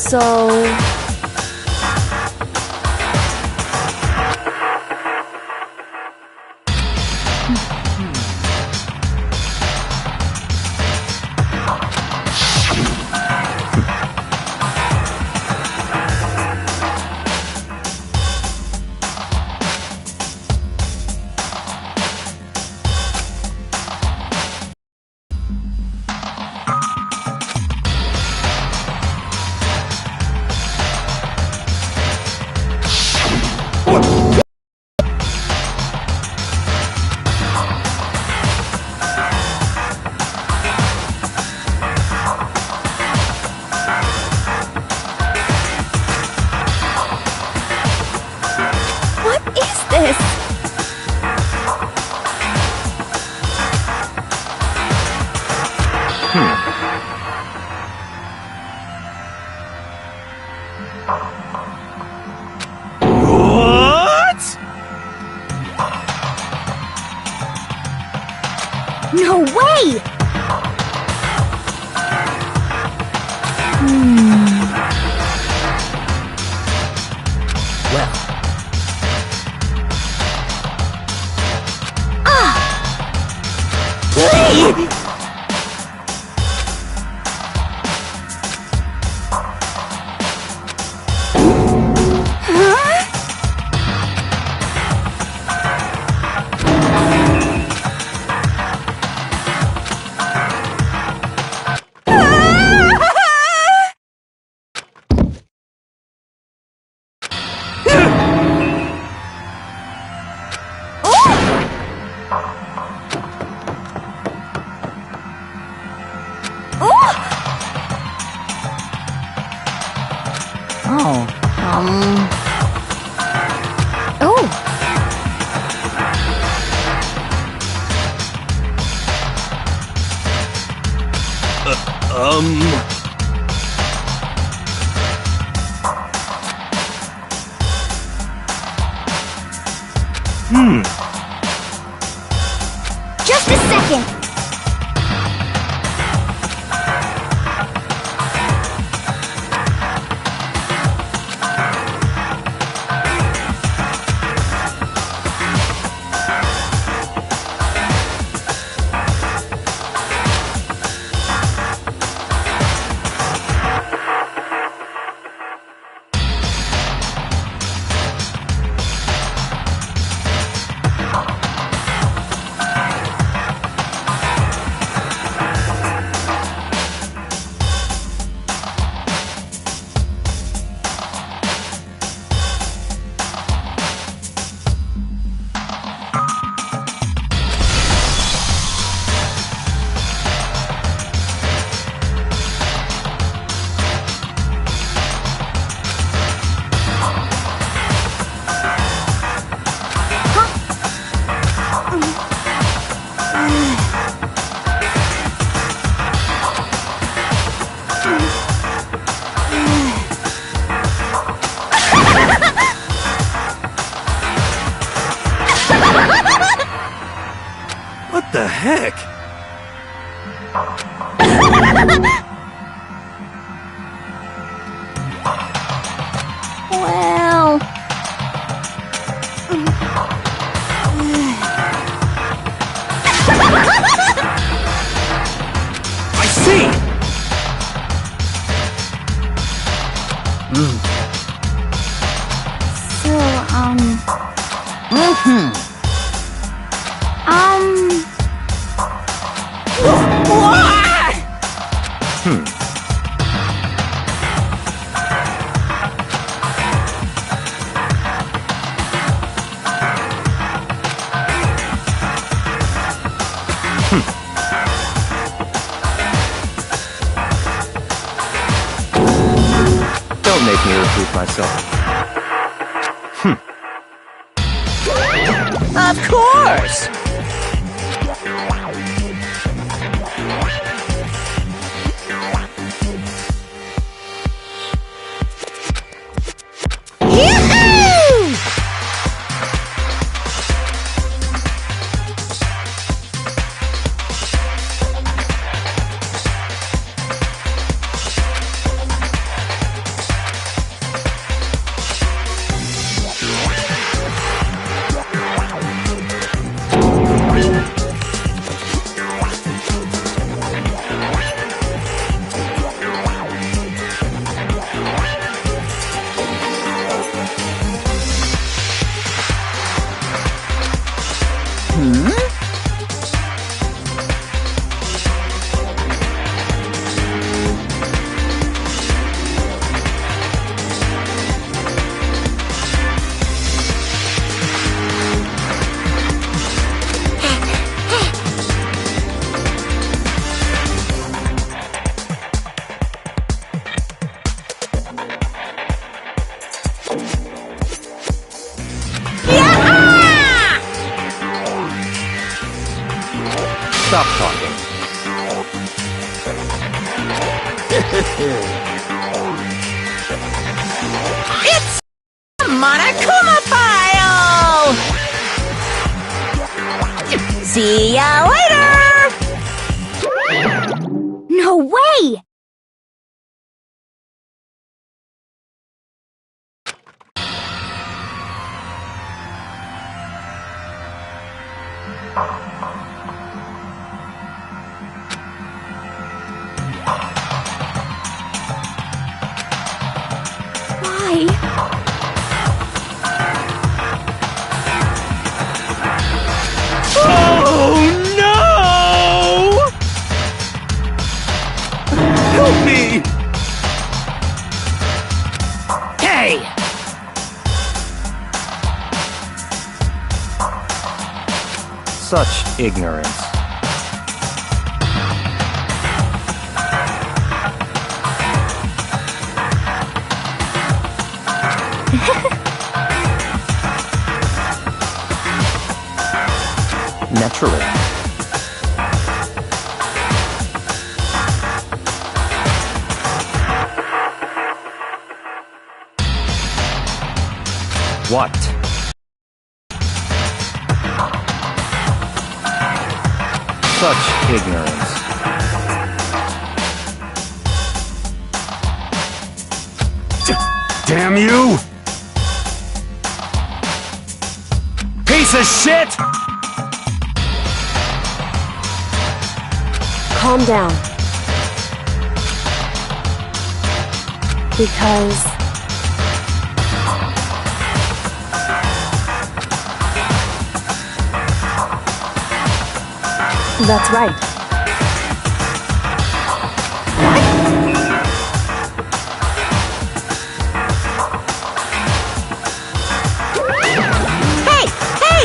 So... No way! Well. Just a second! What the heck? Well... I see! So, Don't make me repeat myself. Of course! Stop talking. It's Monokuma file! See ya later! No way! Why? Oh no! Help me! Hey! Such ignorance. Naturally. What? Such ignorance. Damn you! Piece of shit! Calm down. Because... That's right. Hey! Hey!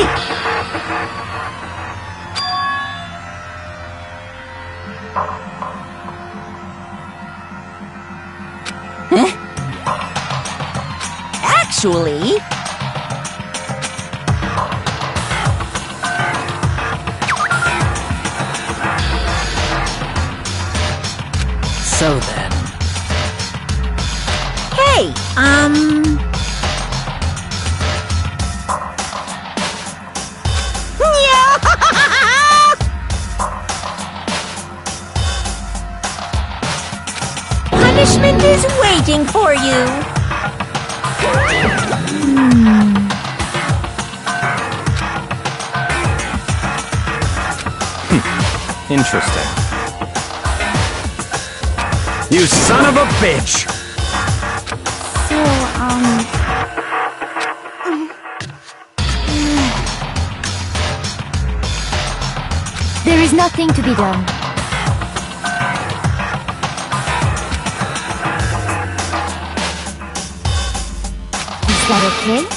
Huh? Actually... So then... Hey, Punishment is waiting for you! Interesting. You son of a bitch! So, there is nothing to be done. Is that okay?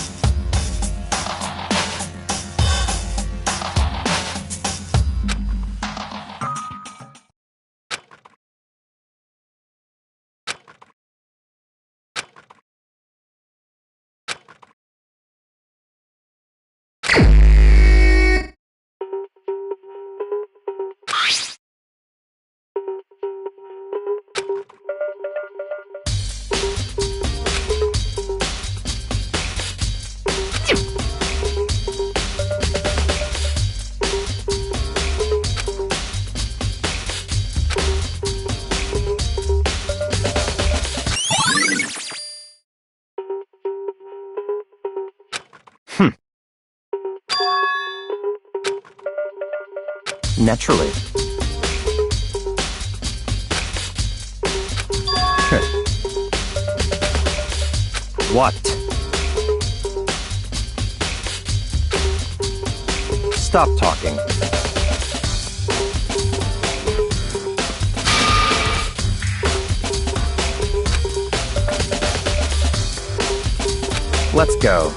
Naturally. What? Stop talking. Let's go.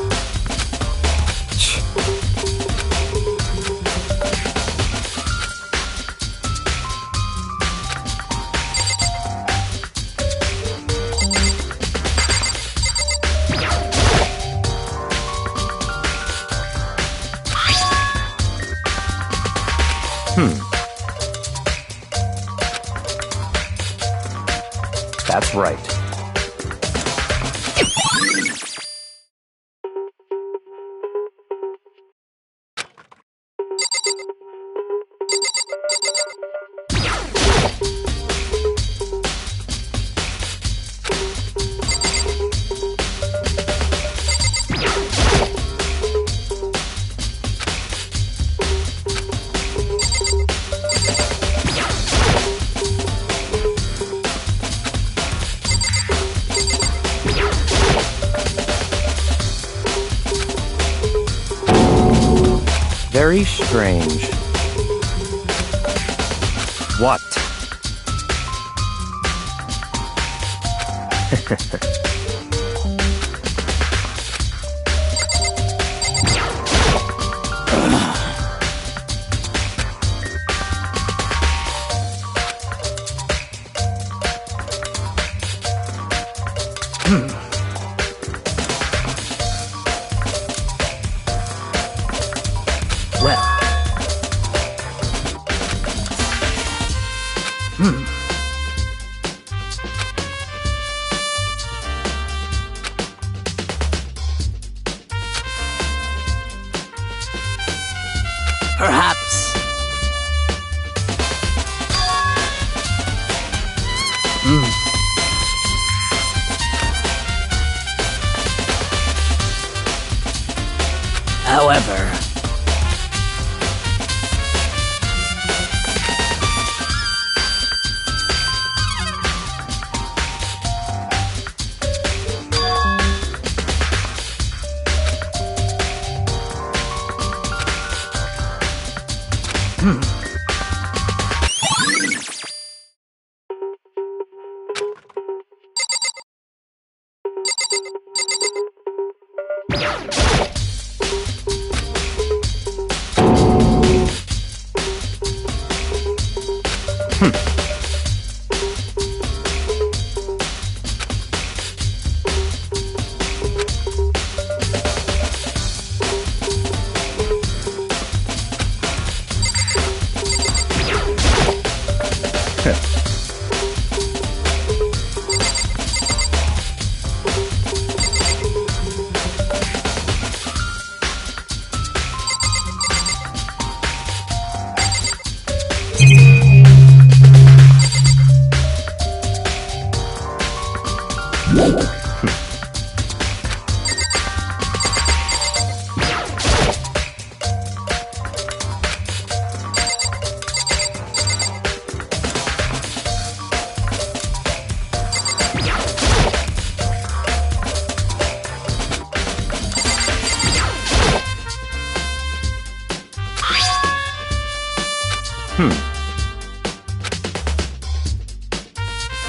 That's right. Very strange. What? Well. Perhaps. However.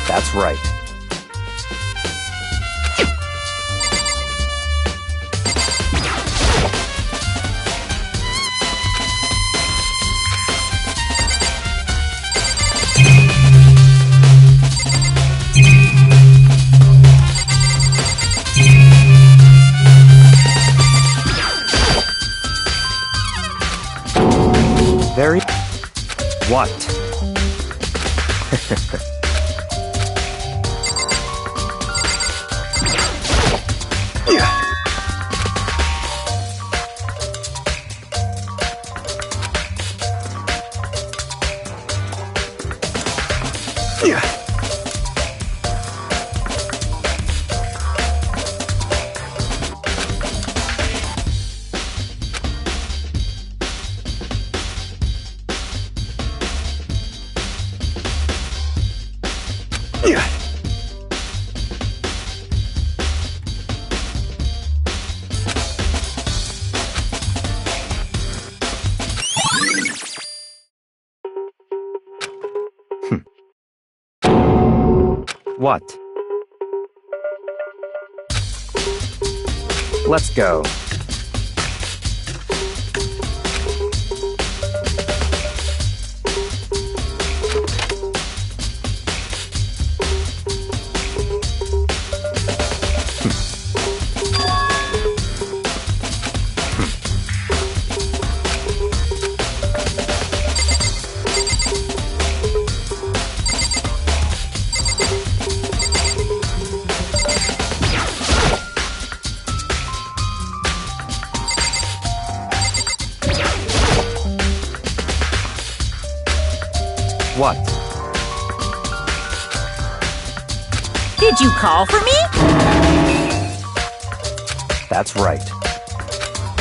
That's right. Very... What? What? Let's go. What? Did you call for me? That's right.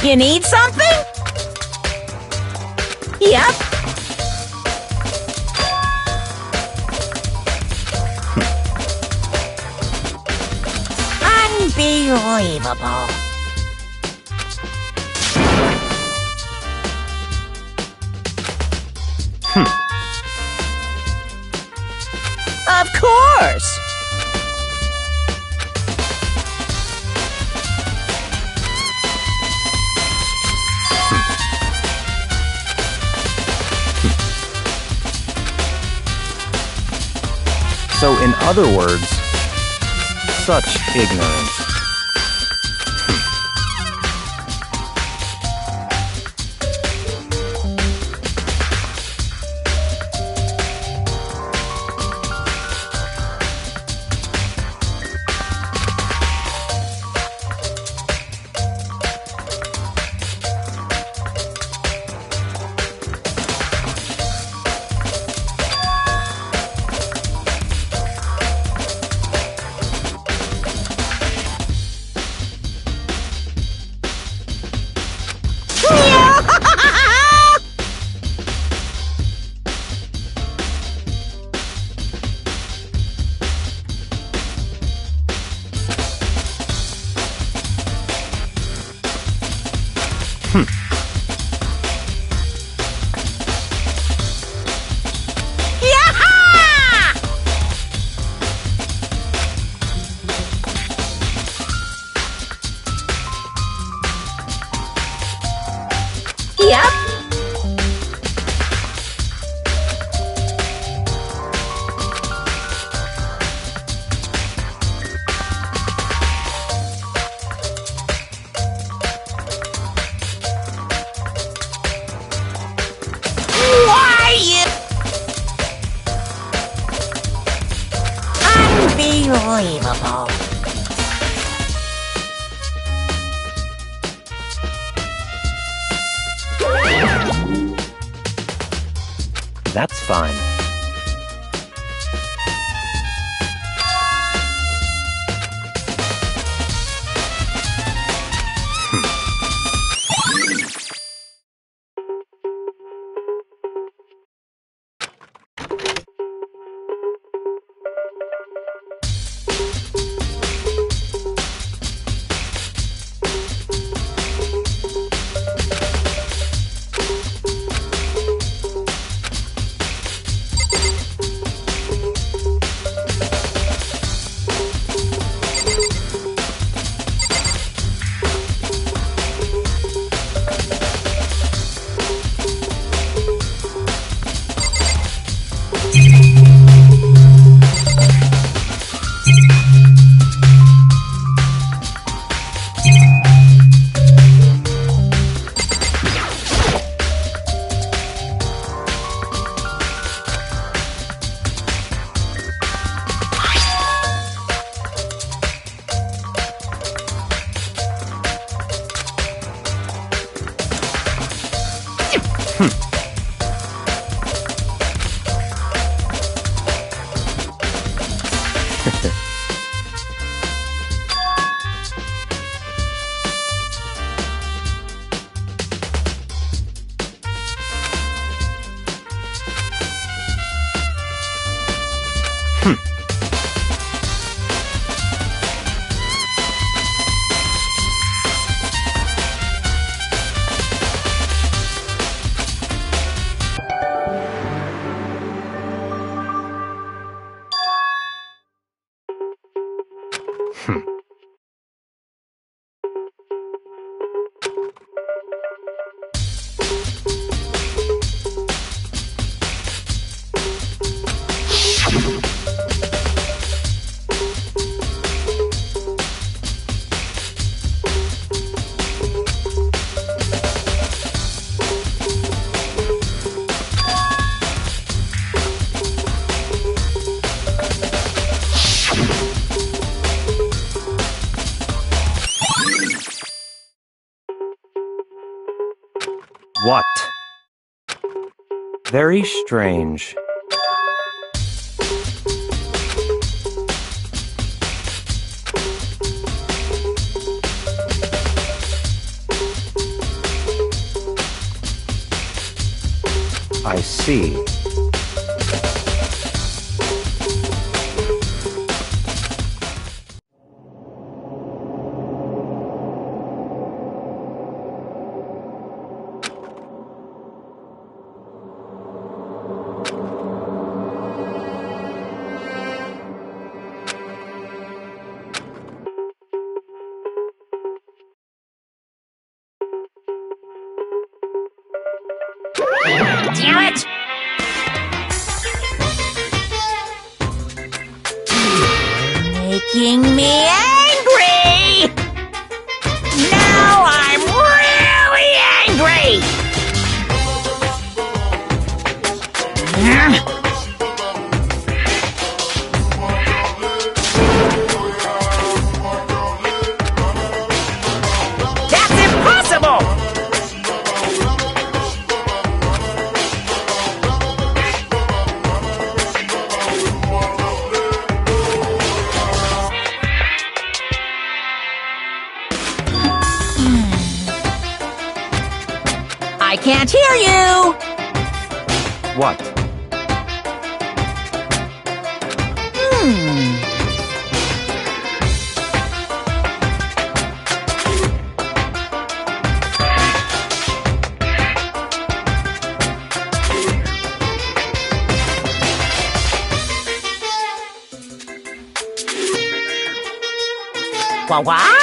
You need something? Yep. Unbelievable. Of course. So in other words, such ignorance. Yep. Why you? Unbelievable. That's fine. What? Very strange. I see. Damn it! Making me angry! Now I'm really angry! That's impossible! I can't hear you! What? What?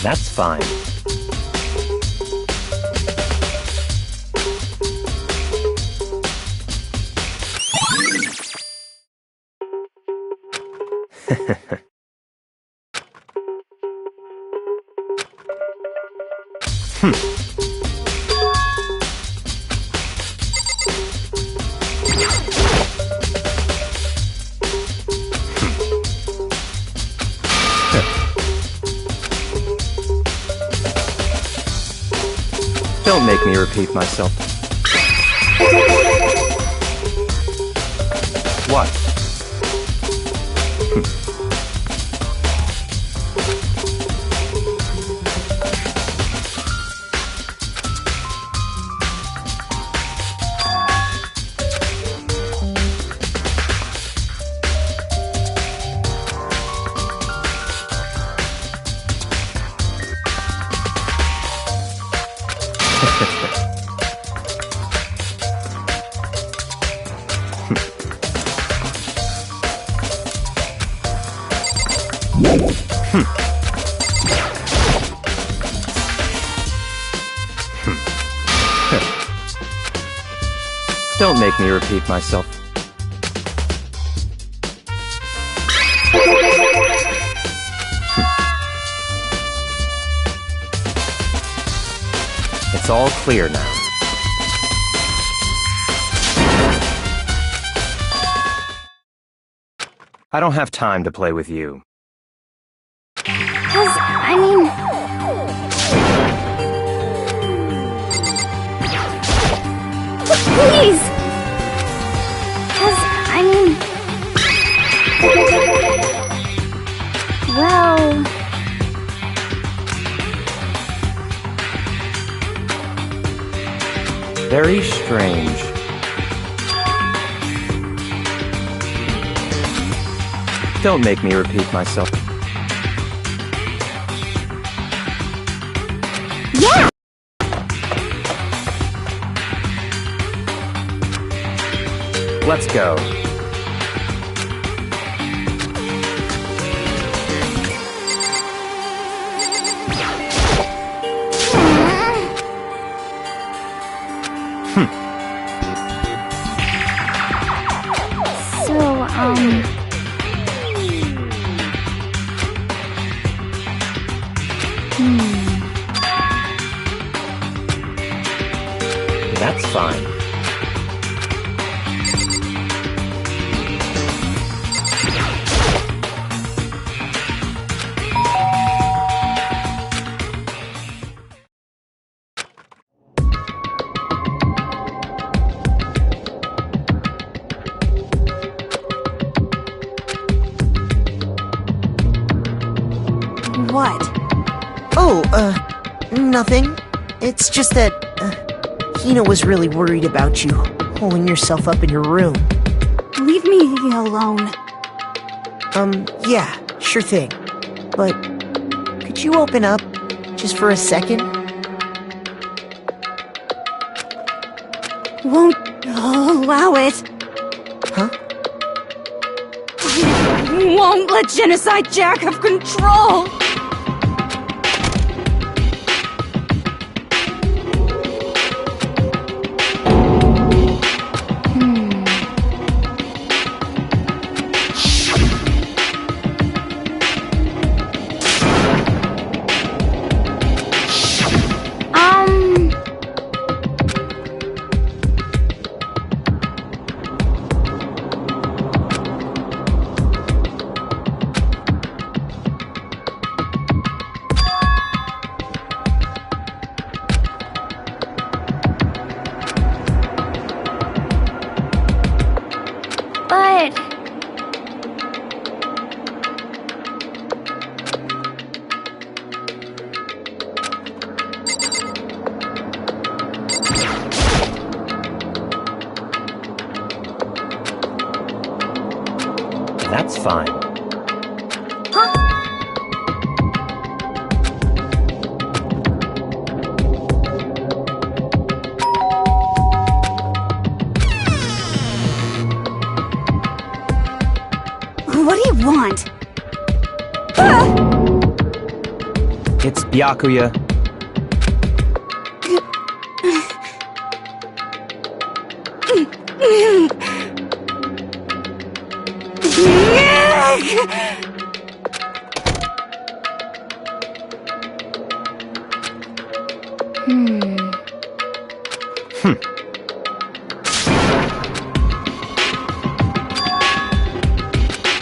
That's fine. Don't make me repeat myself. What? Don't make me repeat myself. It's all clear now. I don't have time to play with you. 'Cause, I mean... Please! 'Cause, I mean... Well... Very strange. Don't make me repeat myself. Yeah! Let's go. So, That's fine. What? Oh, nothing. It's just that, Hina was really worried about you, holding yourself up in your room. Leave me alone. Yeah, sure thing. But, could you open up, just for a second? Won't allow it. Huh? Won't let Genocide Jack have control. But... That's fine. What do you want? It's Byakuya.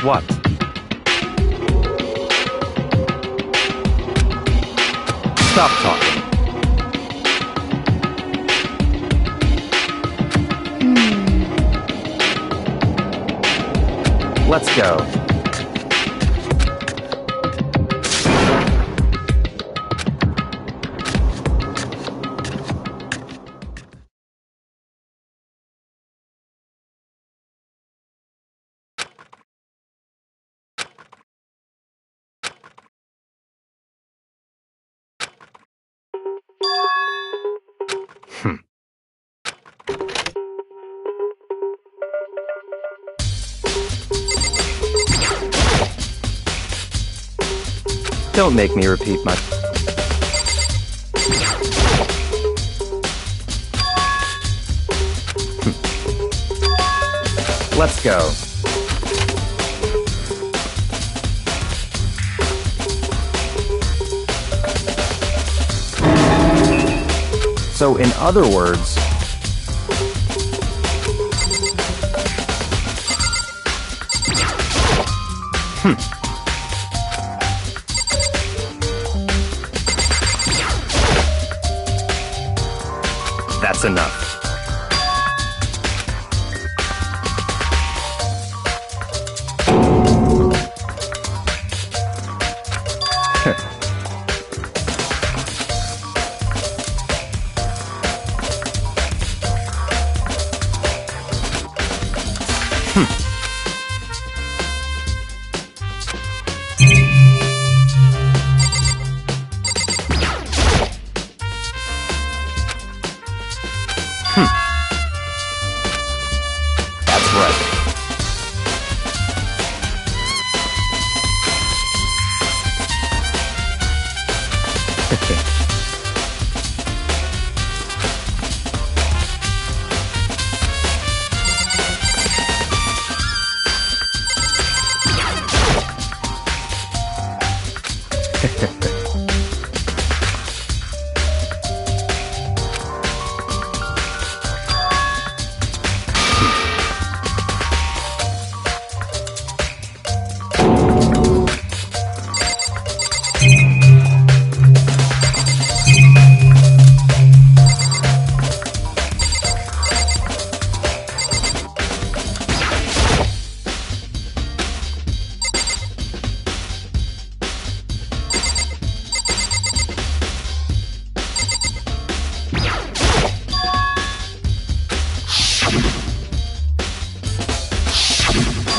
What? Stop talking. Let's go. Don't make me repeat my... Let's go. So, in other words... That's enough. That's right.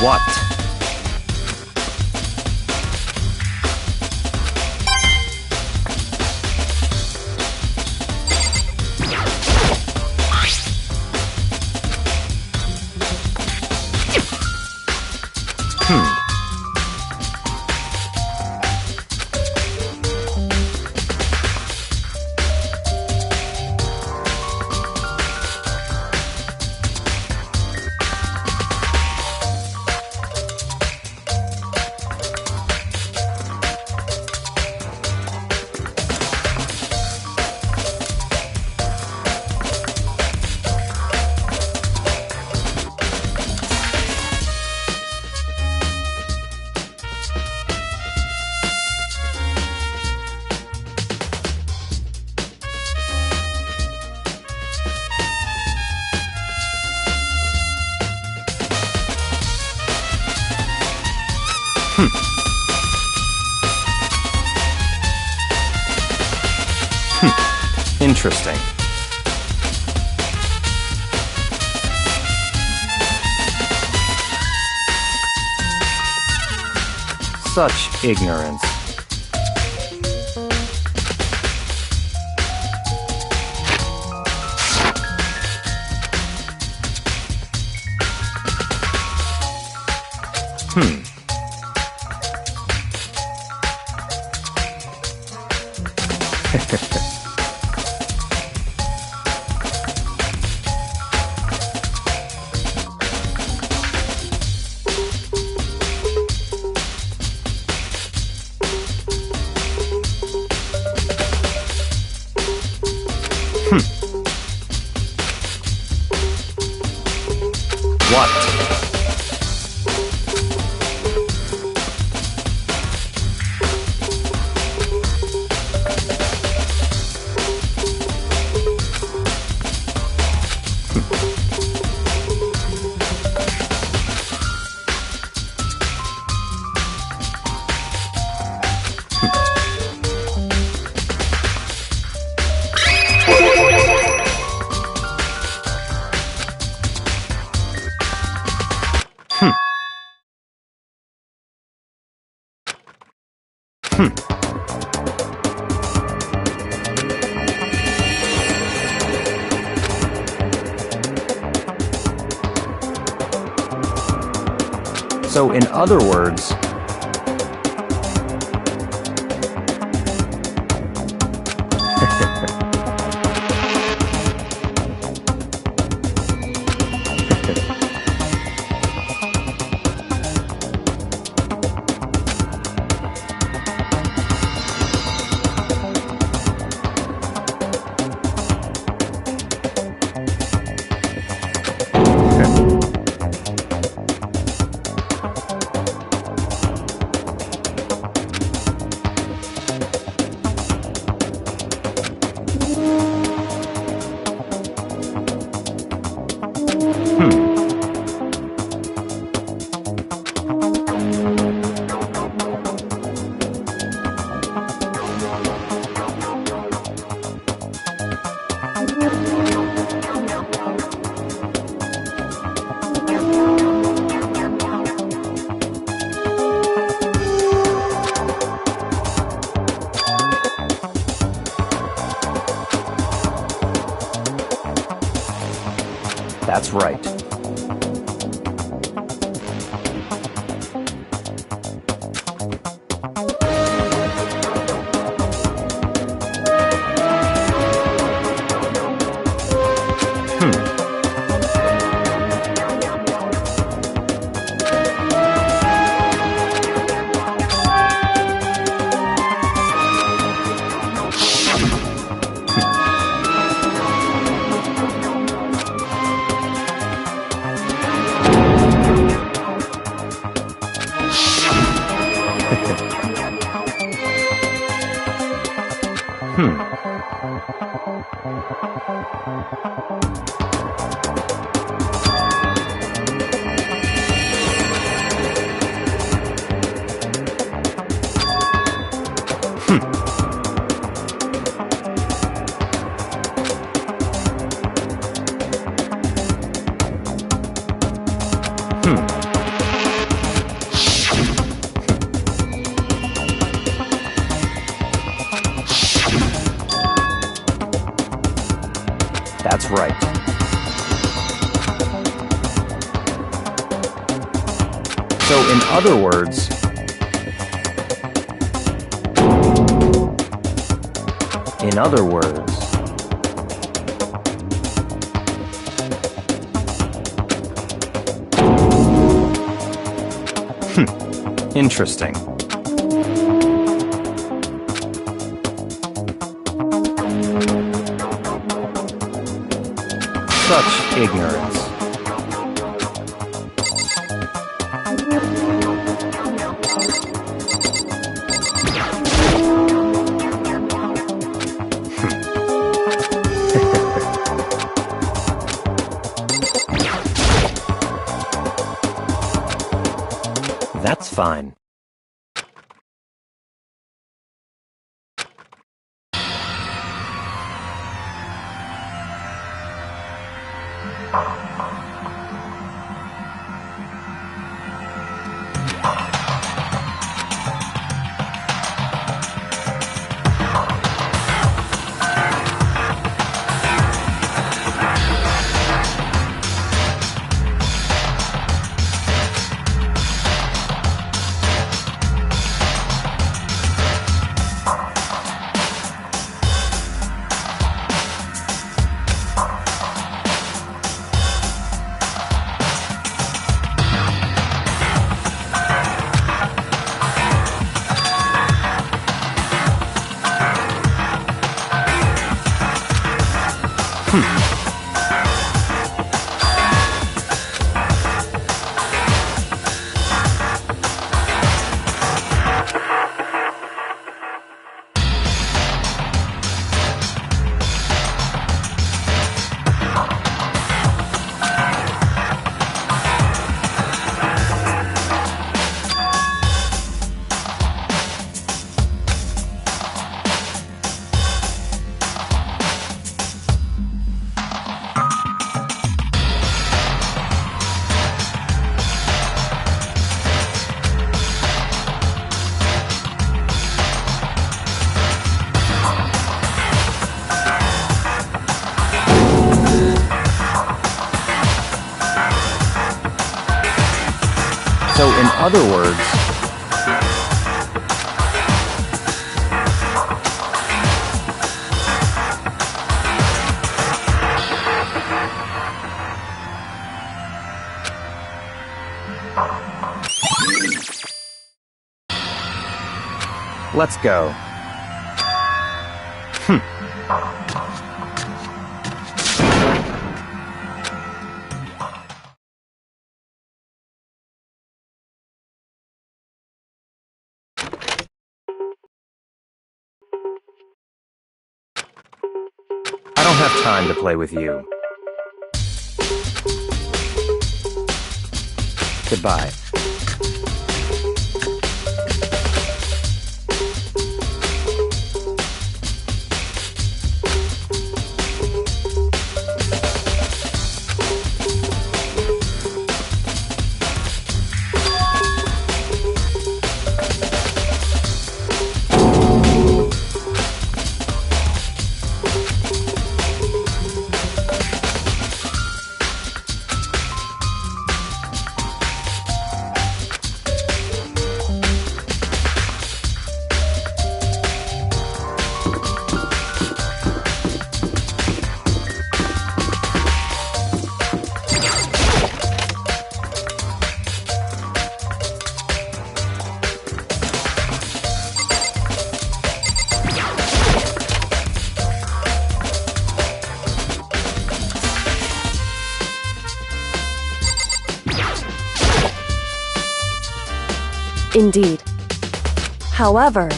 What? Interesting. Such ignorance. What? So, in other words, that's right. That's right. So, in other words, interesting. Such ignorance. That's fine. So, in other words, let's go. I don't have time to play with you. Goodbye. Indeed. However...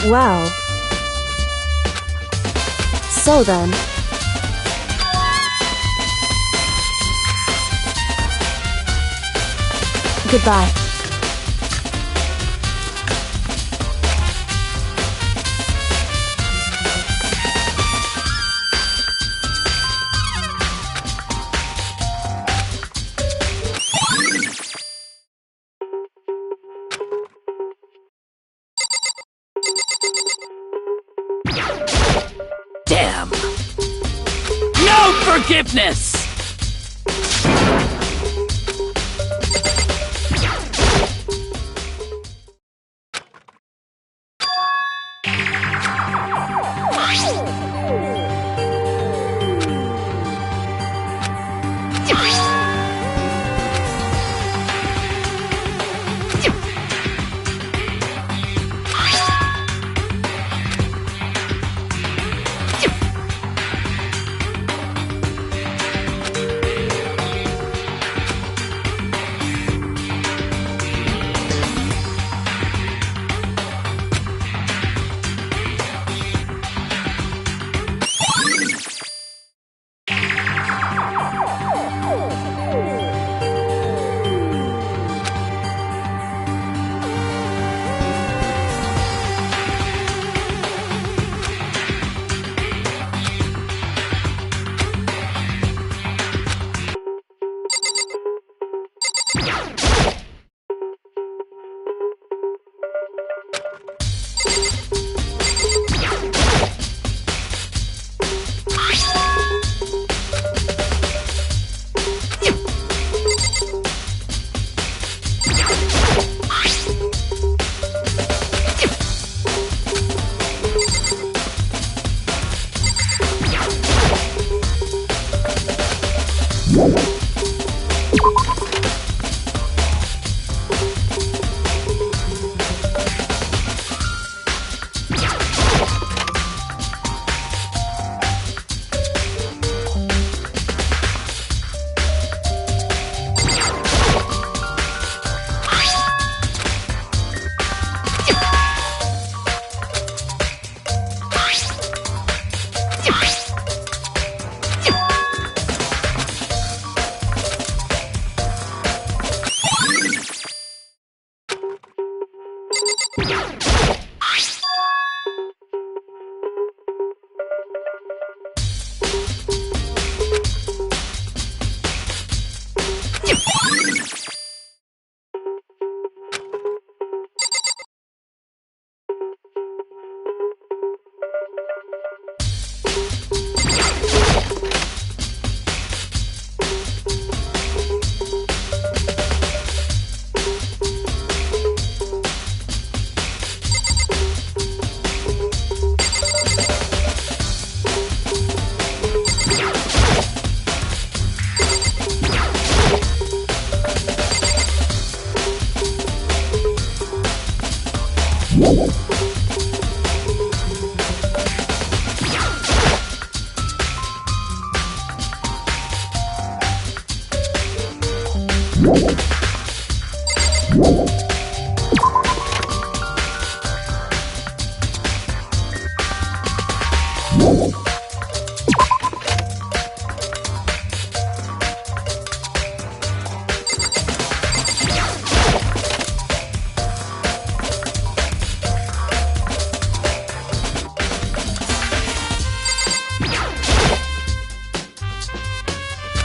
Well... So then... Goodbye. No forgiveness!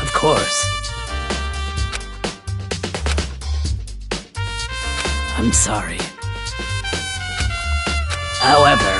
Of course. I'm sorry. However...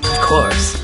Of course.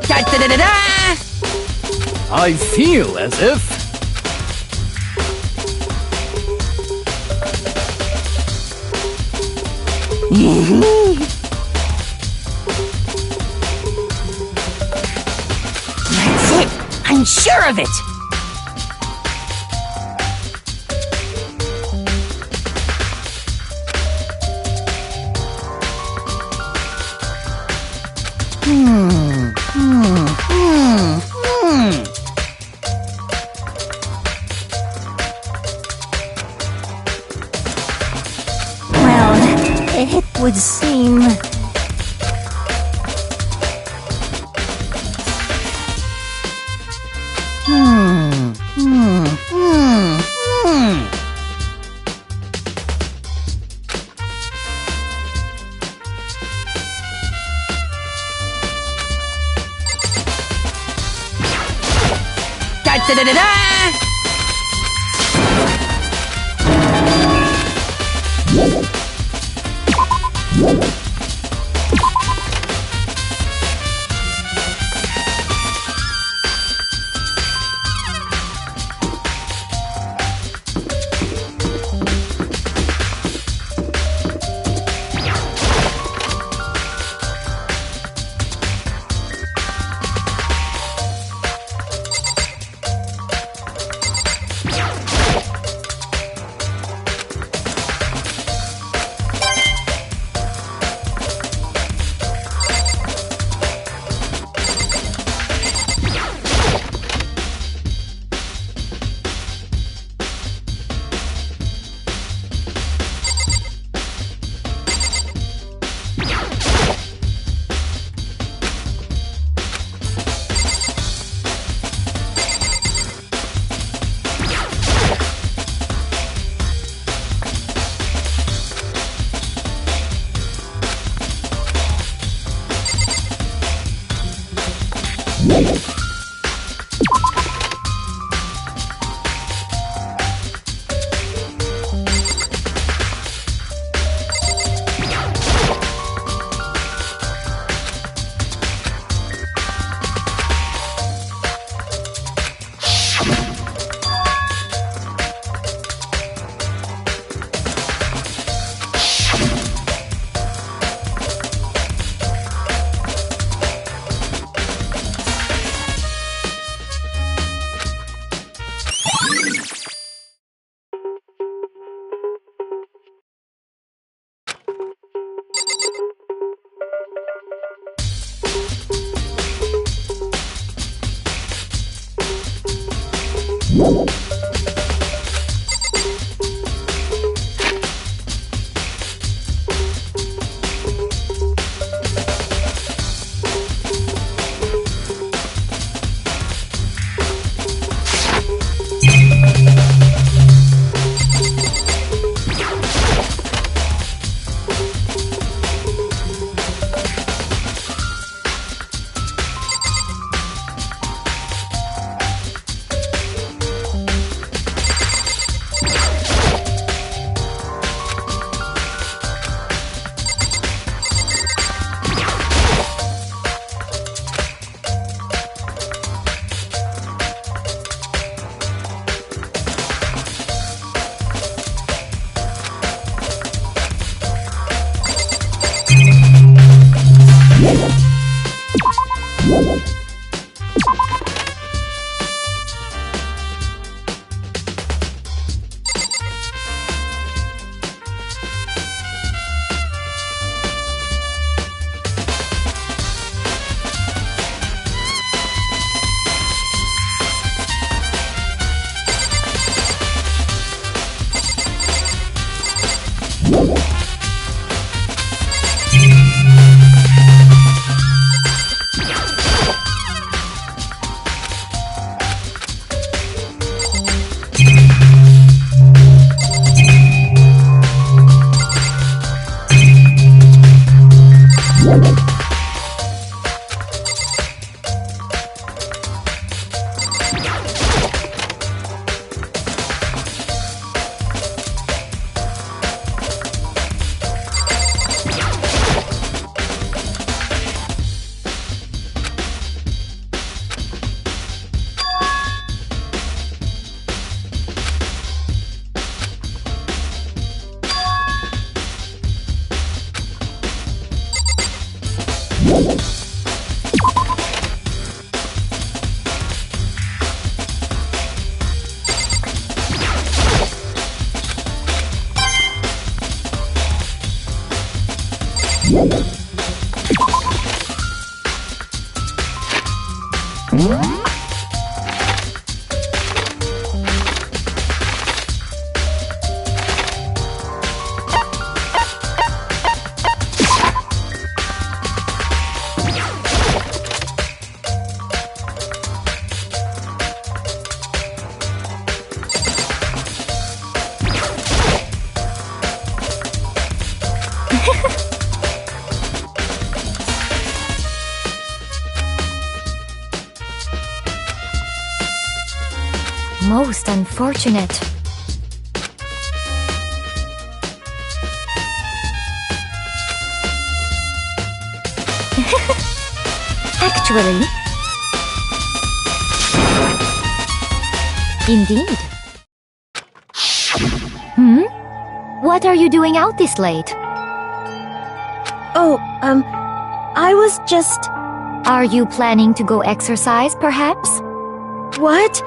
Da-da-da-da-da! I feel as if... I'm sure of it! Well, it would seem... Da-da-da-da-da! Most unfortunate. Actually, indeed. What are you doing out this late? Oh, I was just... Are you planning to go exercise, perhaps? What?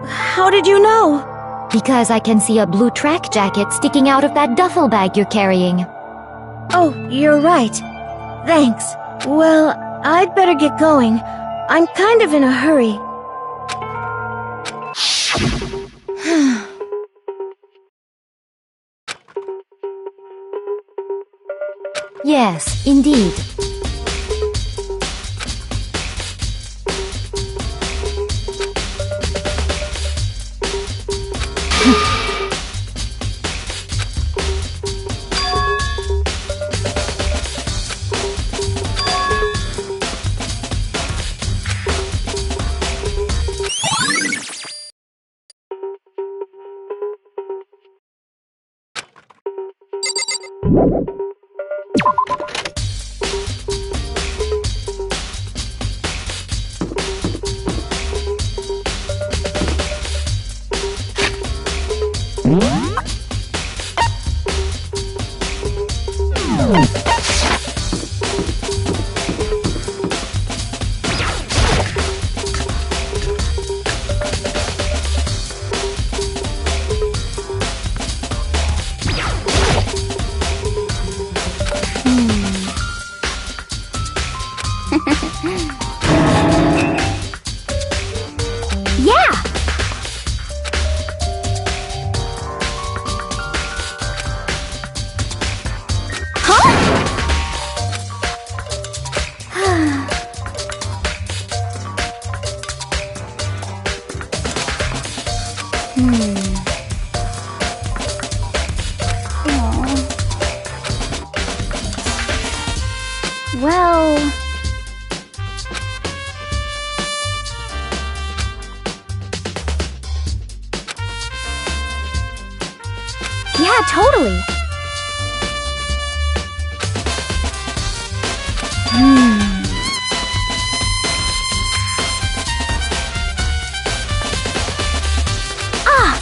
How did you know? Because I can see a blue track jacket sticking out of that duffel bag you're carrying. Oh, you're right. Thanks. Well, I'd better get going. I'm kind of in a hurry. Yes, indeed. Yeah! Well... Yeah, totally. Ah!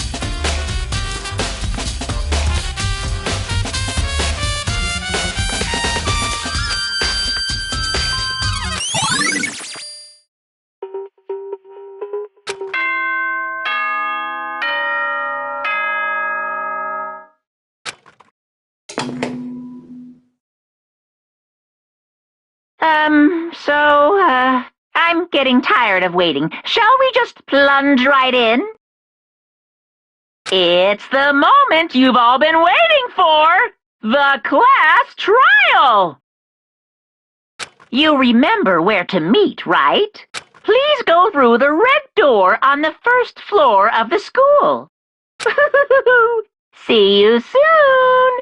I'm getting tired of waiting. Shall we just plunge right in? It's the moment you've all been waiting for! The class trial! You remember where to meet, right? Please go through the red door on the first floor of the school. See you soon!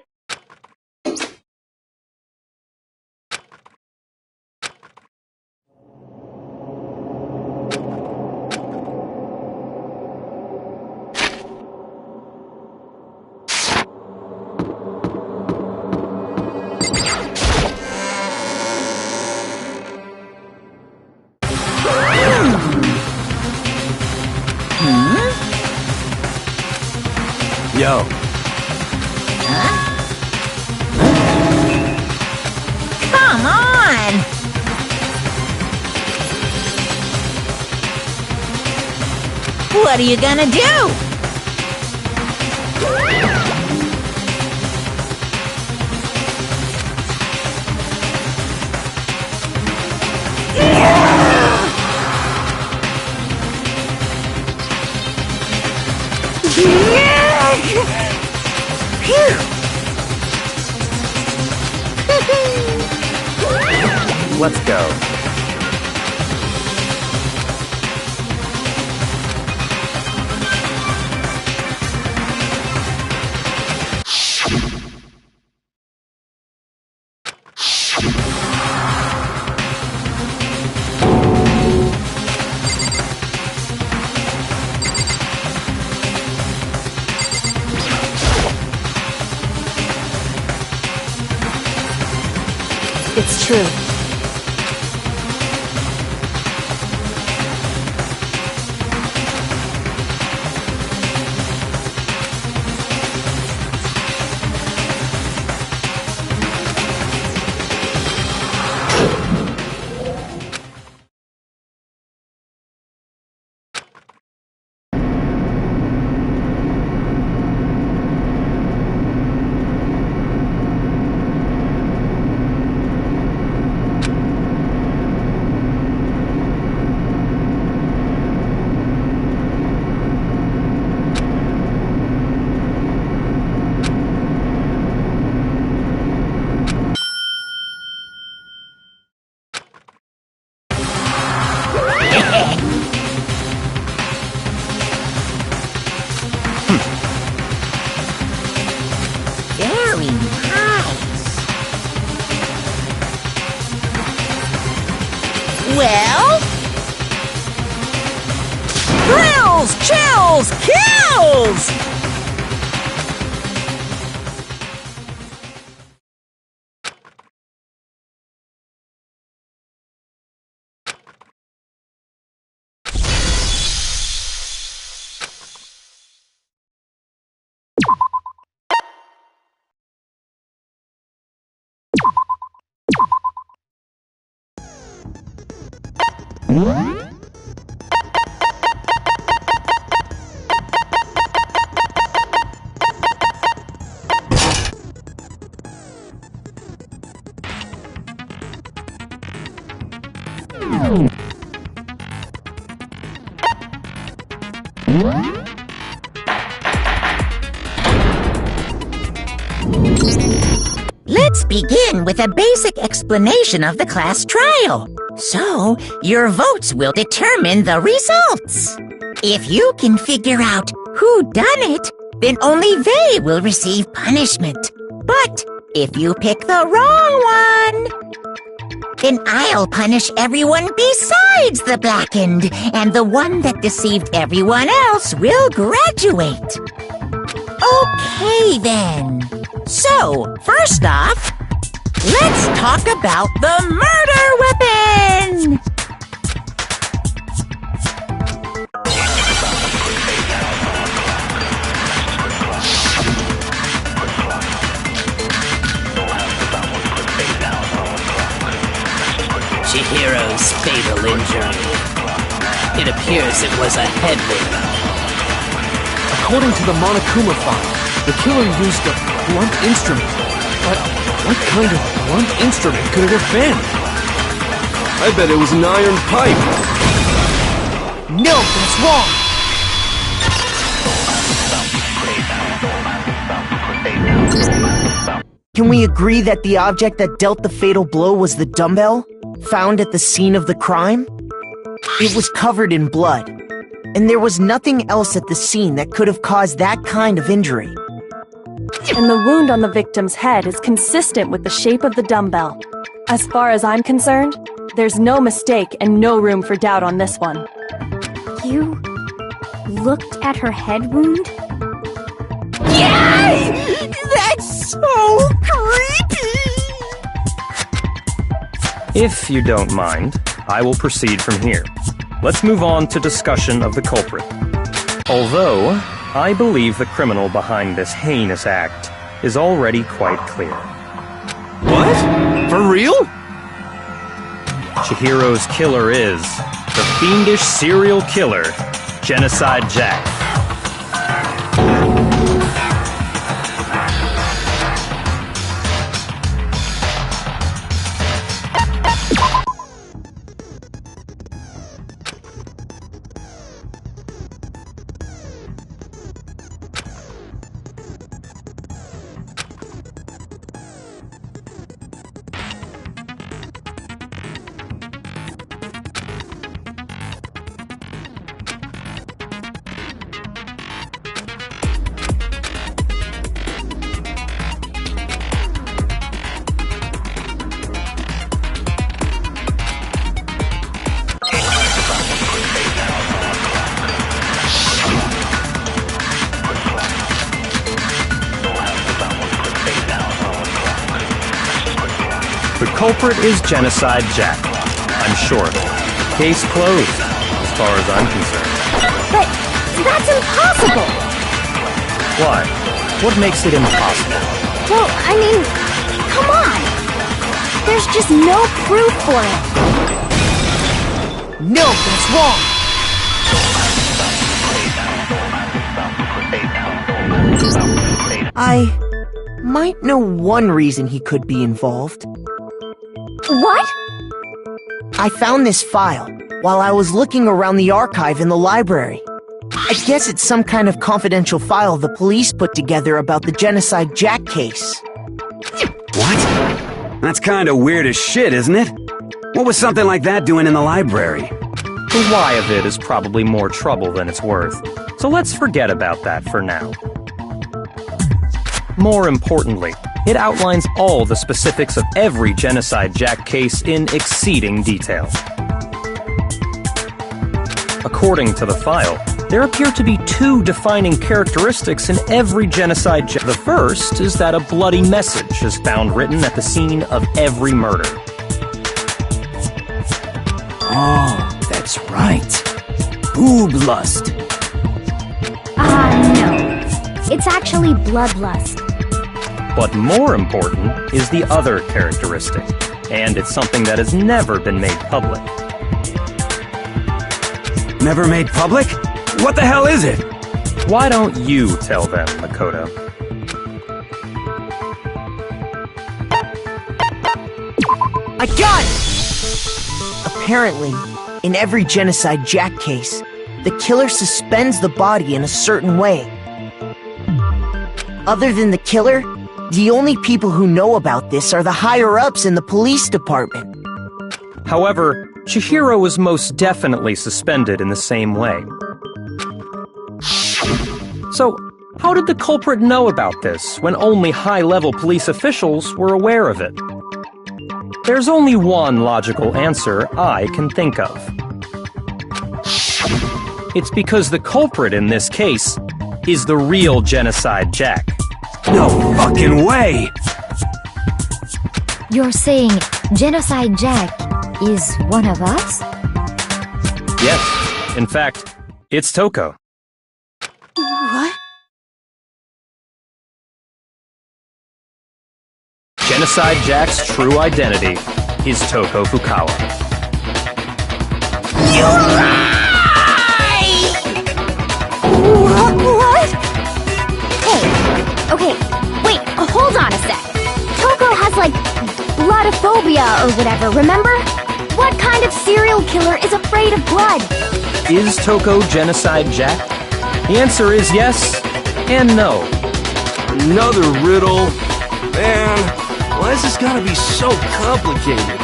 Yo. Come on! What are you gonna do? Let's go. It's true. Very nice. Well? Thrills, chills, kills! Let's begin with a basic explanation of the class trial. So, your votes will determine the results. If you can figure out who done it, then only they will receive punishment. But if you pick the wrong one, then I'll punish everyone besides the blackened, and the one that deceived everyone else will graduate. Okay, then. So, first off, let's talk about the murder weapon! Chihiro's fatal injury. It appears it was a head wound. According to the Monokuma file, the killer used a blunt instrument. But what kind of blunt instrument could it have been? I bet it was an iron pipe. No, that's wrong. Can we agree that the object that dealt the fatal blow was the dumbbell, found at the scene of the crime? It was covered in blood, and there was nothing else at the scene that could have caused that kind of injury. And the wound on the victim's head is consistent with the shape of the dumbbell. As far as I'm concerned, there's no mistake and no room for doubt on this one. You looked at her head wound? Yay! That's so creepy! If you don't mind, I will proceed from here. Let's move on to discussion of the culprit. Although, I believe the criminal behind this heinous act is already quite clear. What? For real? Chihiro's killer is the fiendish serial killer, Genocide Jack. The culprit is Genocide Jack. I'm sure of it. Case closed, as far as I'm concerned. But that's impossible! Why? What makes it impossible? Well, I mean, come on! There's just no proof for it. No, that's wrong! I might know one reason he could be involved. What? I found this file while I was looking around the archive in the library. I guess it's some kind of confidential file the police put together about the Genocide Jack case. What? That's kinda weird as shit, isn't it? What was something like that doing in the library? The why of it is probably more trouble than it's worth, so let's forget about that for now. More importantly, it outlines all the specifics of every Genocide Jack case in exceeding detail. According to the file, there appear to be two defining characteristics in every Genocide Jack. The first is that a bloody message is found written at the scene of every murder. Oh, that's right. Boob lust. No. It's actually bloodlust. But more important is the other characteristic, and it's something that has never been made public. Never made public? What the hell is it? Why don't you tell them, Makoto? I got it! Apparently, in every Genocide Jack case, the killer suspends the body in a certain way. Other than the killer, the only people who know about this are the higher-ups in the police department. However, Chihiro was most definitely suspended in the same way. So, how did the culprit know about this when only high-level police officials were aware of it? There's only one logical answer I can think of. It's because the culprit in this case is the real Genocide Jack. No fucking way! You're saying Genocide Jack is one of us? Yes, in fact, it's Toko. What? Genocide Jack's true identity is Toko Fukawa. You lie! What? Hey, okay, wait, hold on a sec. Toko has, like, bloodophobia or whatever, remember? What kind of serial killer is afraid of blood? Is Toko Genocide Jack? The answer is yes and no. Another riddle? Man, why is this gotta be so complicated?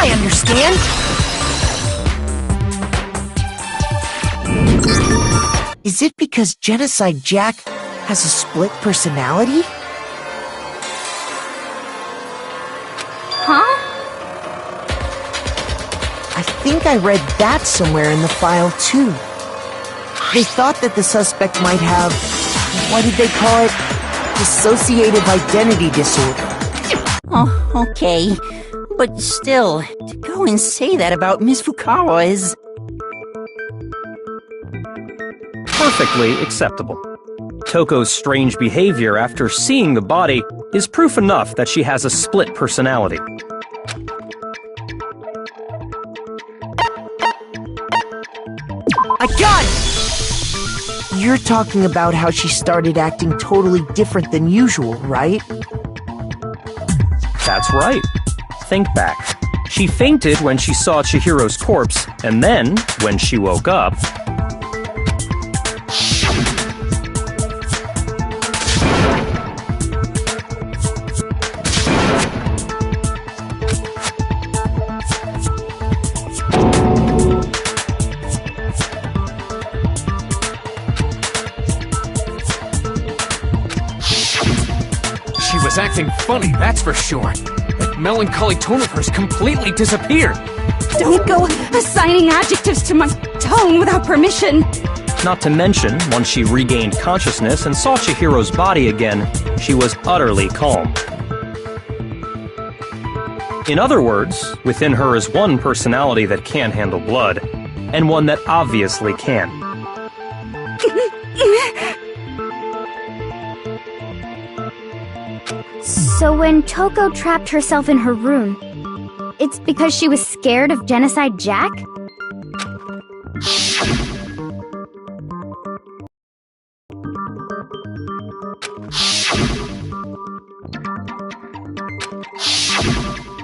Understand? Is it because Genocide Jack has a split personality? Huh? I think I read that somewhere in the file too. They thought that the suspect might have, what did they call it? Dissociative identity disorder. Oh, okay. But still, to go and say that about Miss Fukawa is... Perfectly acceptable. Toko's strange behavior after seeing the body is proof enough that she has a split personality. I got it! You're talking about how she started acting totally different than usual, right? That's right. Think back. She fainted when she saw Chihiro's corpse, and then, when she woke up... She was acting funny, that's for sure. That melancholy tone of hers completely disappeared. Don't go assigning adjectives to my tongue without permission. Not to mention, once she regained consciousness and saw Chihiro's body again, she was utterly calm. In other words, within her is one personality that can't handle blood, and one that obviously can. So when Toko trapped herself in her room, it's because she was scared of Genocide Jack?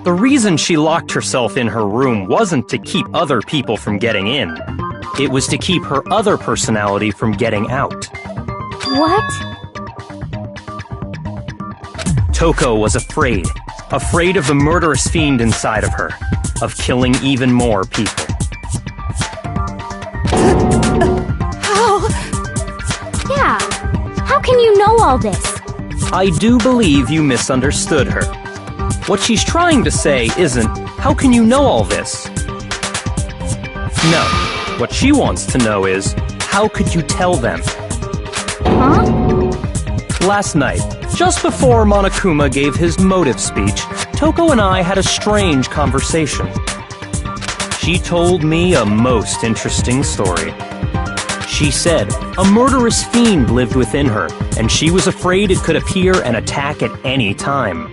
The reason she locked herself in her room wasn't to keep other people from getting in. It was to keep her other personality from getting out. What? Toko was afraid. Afraid of the murderous fiend inside of her. Of killing even more people. How? Yeah. How can you know all this? I do believe you misunderstood her. What she's trying to say isn't, how can you know all this? No. What she wants to know is, how could you tell them? Huh? Last night, just before Monokuma gave his motive speech, Toko and I had a strange conversation. She told me a most interesting story. She said a murderous fiend lived within her, and she was afraid it could appear and attack at any time.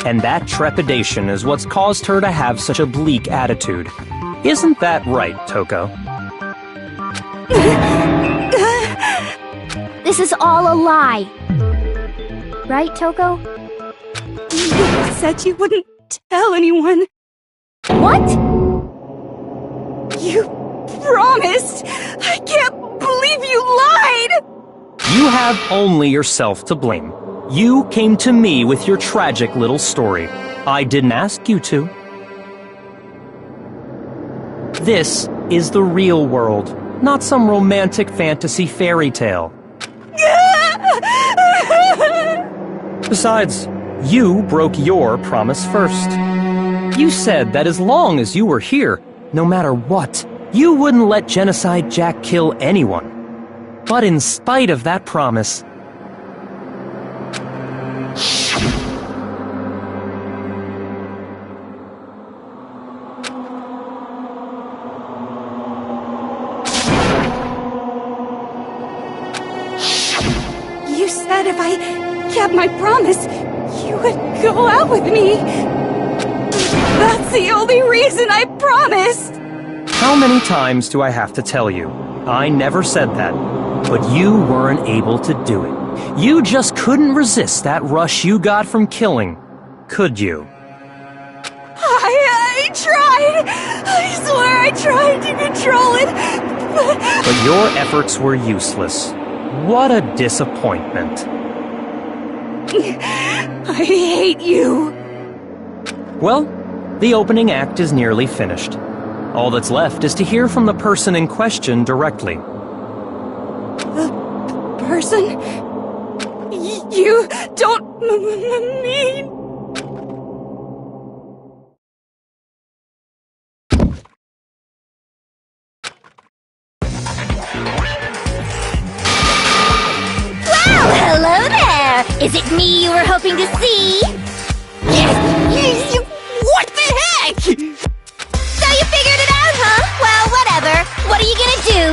And that trepidation is what's caused her to have such a bleak attitude. Isn't that right, Toko? This is all a lie. Right, Toko? You said you wouldn't tell anyone. What? You promised! I can't believe you lied! You have only yourself to blame. You came to me with your tragic little story. I didn't ask you to. This is the real world, not some romantic fantasy fairy tale. Besides, you broke your promise first. You said that as long as you were here, no matter what, you wouldn't let Genocide Jack kill anyone. But in spite of that promise, You said if I kept my promise, you would go out with me. That's the only reason I promised. how many times do I have to tell you? I never said that, but you weren't able to do it. You just couldn't resist that rush you got from killing, could you? I tried. I swear I tried to control it, But your efforts were useless. What a disappointment. I hate you. Well, the opening act is nearly finished. All that's left is to hear from the person in question directly. The person? You don't mean... Hello there! Is it me you were hoping to see? What the heck? So you figured it out, huh? Well, whatever. What are you gonna do?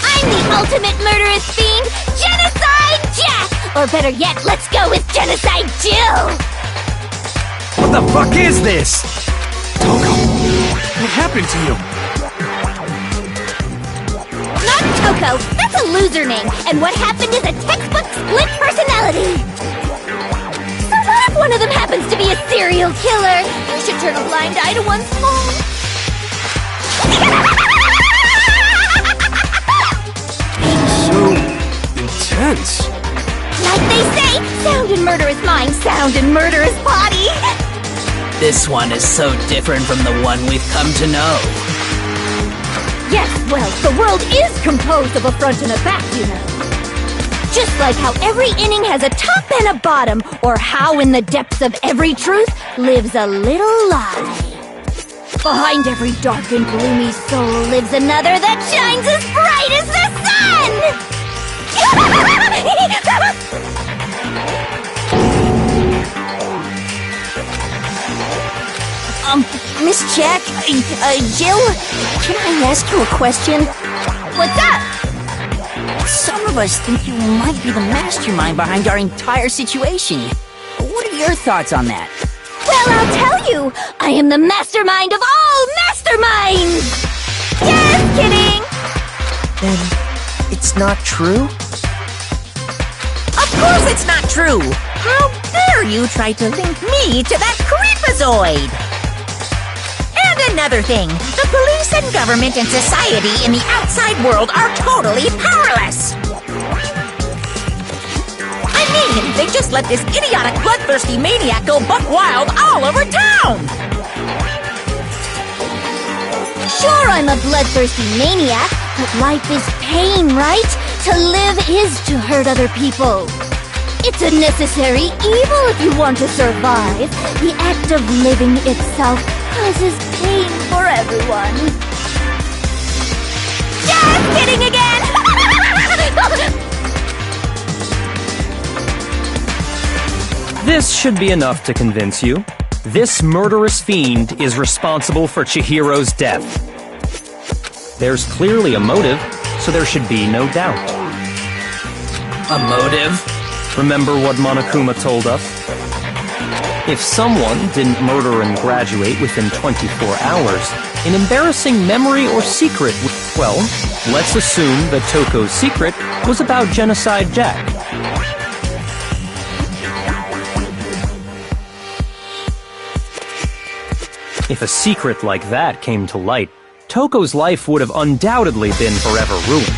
I'm the ultimate murderous fiend, Genocide Jack! Or better yet, let's go with Genocide Jill! What the fuck is this? Toko, what happened to you? Toko, that's a loser name, and what happened is a textbook split personality. So what if one of them happens to be a serial killer? You should turn a blind eye to one's fault. So intense. Like they say, sound and murder is mind, sound and murder is body. This one is so different from the one we've come to know. Yes, well, the world is composed of a front and a back, you know. Just like how every inning has a top and a bottom, or how in the depths of every truth lives a little lie. Behind every dark and gloomy soul lives another that shines as bright as the sun! Miss Jack, Jill, can I ask you a question? What's up? Some of us think you might be the mastermind behind our entire situation. What are your thoughts on that? Well, I'll tell you! I am the mastermind of all masterminds! Just kidding! Then it's not true? Of course it's not true! How dare you try to link me to that creepazoid! And another thing, the police and government and society in the outside world are totally powerless! I mean, they just let this idiotic, bloodthirsty maniac go buck wild all over town! Sure, I'm a bloodthirsty maniac, but life is pain, right? To live is to hurt other people. It's a necessary evil if you want to survive. The act of living itself causes pain for everyone. Just kidding again! This should be enough to convince you. This murderous fiend is responsible for Chihiro's death. There's clearly a motive, so there should be no doubt. A motive? Remember what Monokuma told us? If someone didn't murder and graduate within 24 hours, an embarrassing memory or secret well, let's assume that Toko's secret was about Genocide Jack. If a secret like that came to light, Toko's life would have undoubtedly been forever ruined.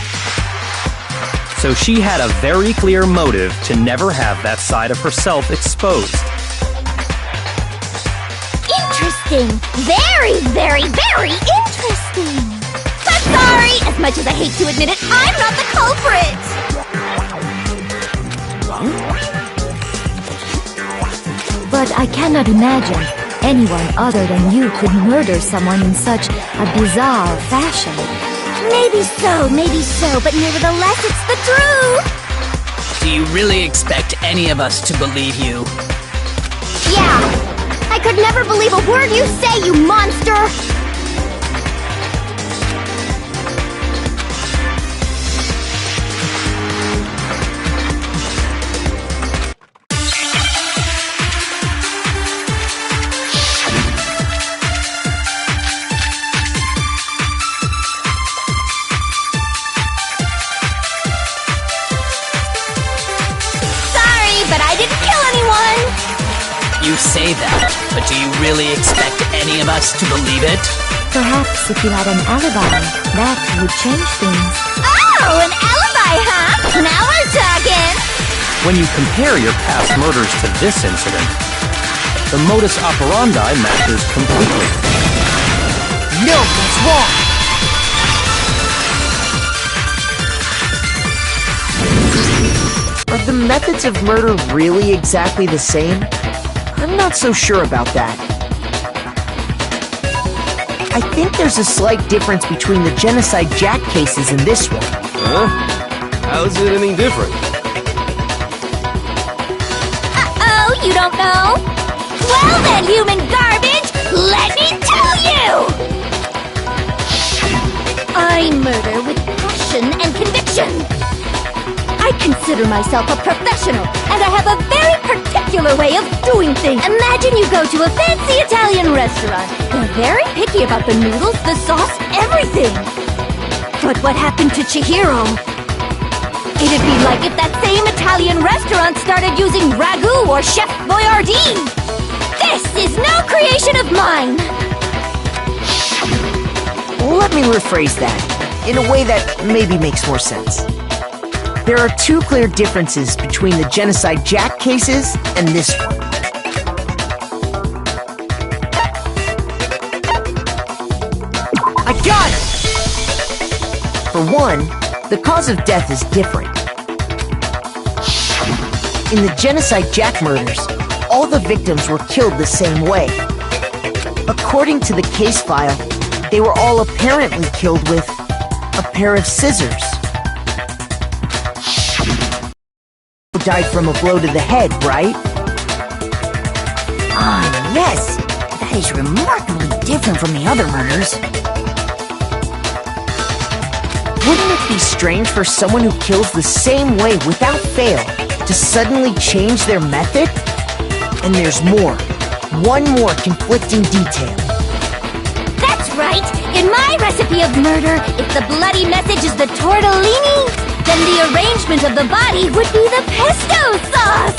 So she had a very clear motive to never have that side of herself exposed. Interesting. Very, very, very interesting. But sorry, as much as I hate to admit it, I'm not the culprit. But I cannot imagine anyone other than you could murder someone in such a bizarre fashion. Maybe so, but nevertheless, it's the truth! Do you really expect any of us to believe you? Yeah! I could never believe a word you say, you monster! You say that, but do you really expect any of us to believe it? Perhaps if you had an alibi, that would change things. Oh, an alibi, huh? Now we're talking! When you compare your past murders to this incident, the modus operandi matches completely. No, that's wrong! Are the methods of murder really exactly the same? I'm not so sure about that. I think there's a slight difference between the Genocide Jack cases and this one. Huh? How's it any different? Uh-oh, you don't know? Well then, human garbage, let me tell you! I murder with passion and conviction. I consider myself a professional, and I have a very particular way of doing things. Imagine you go to a fancy Italian restaurant. They're very picky about the noodles, the sauce, everything. But what happened to Chihiro? It'd be like if that same Italian restaurant started using ragu or Chef Boyardee. This is no creation of mine! Let me rephrase that, in a way that maybe makes more sense. There are two clear differences between the Genocide Jack cases and this one. I got it! For one, the cause of death is different. In the Genocide Jack murders, all the victims were killed the same way. According to the case file, they were all apparently killed with a pair of scissors. Died from a blow to the head, right? Ah, yes! That is remarkably different from the other murders. Wouldn't it be strange for someone who kills the same way without fail to suddenly change their method? And there's more. One more conflicting detail. That's right! In my recipe of murder, if the bloody message is the tortellini, then the arrangement of the body would be the pesto sauce!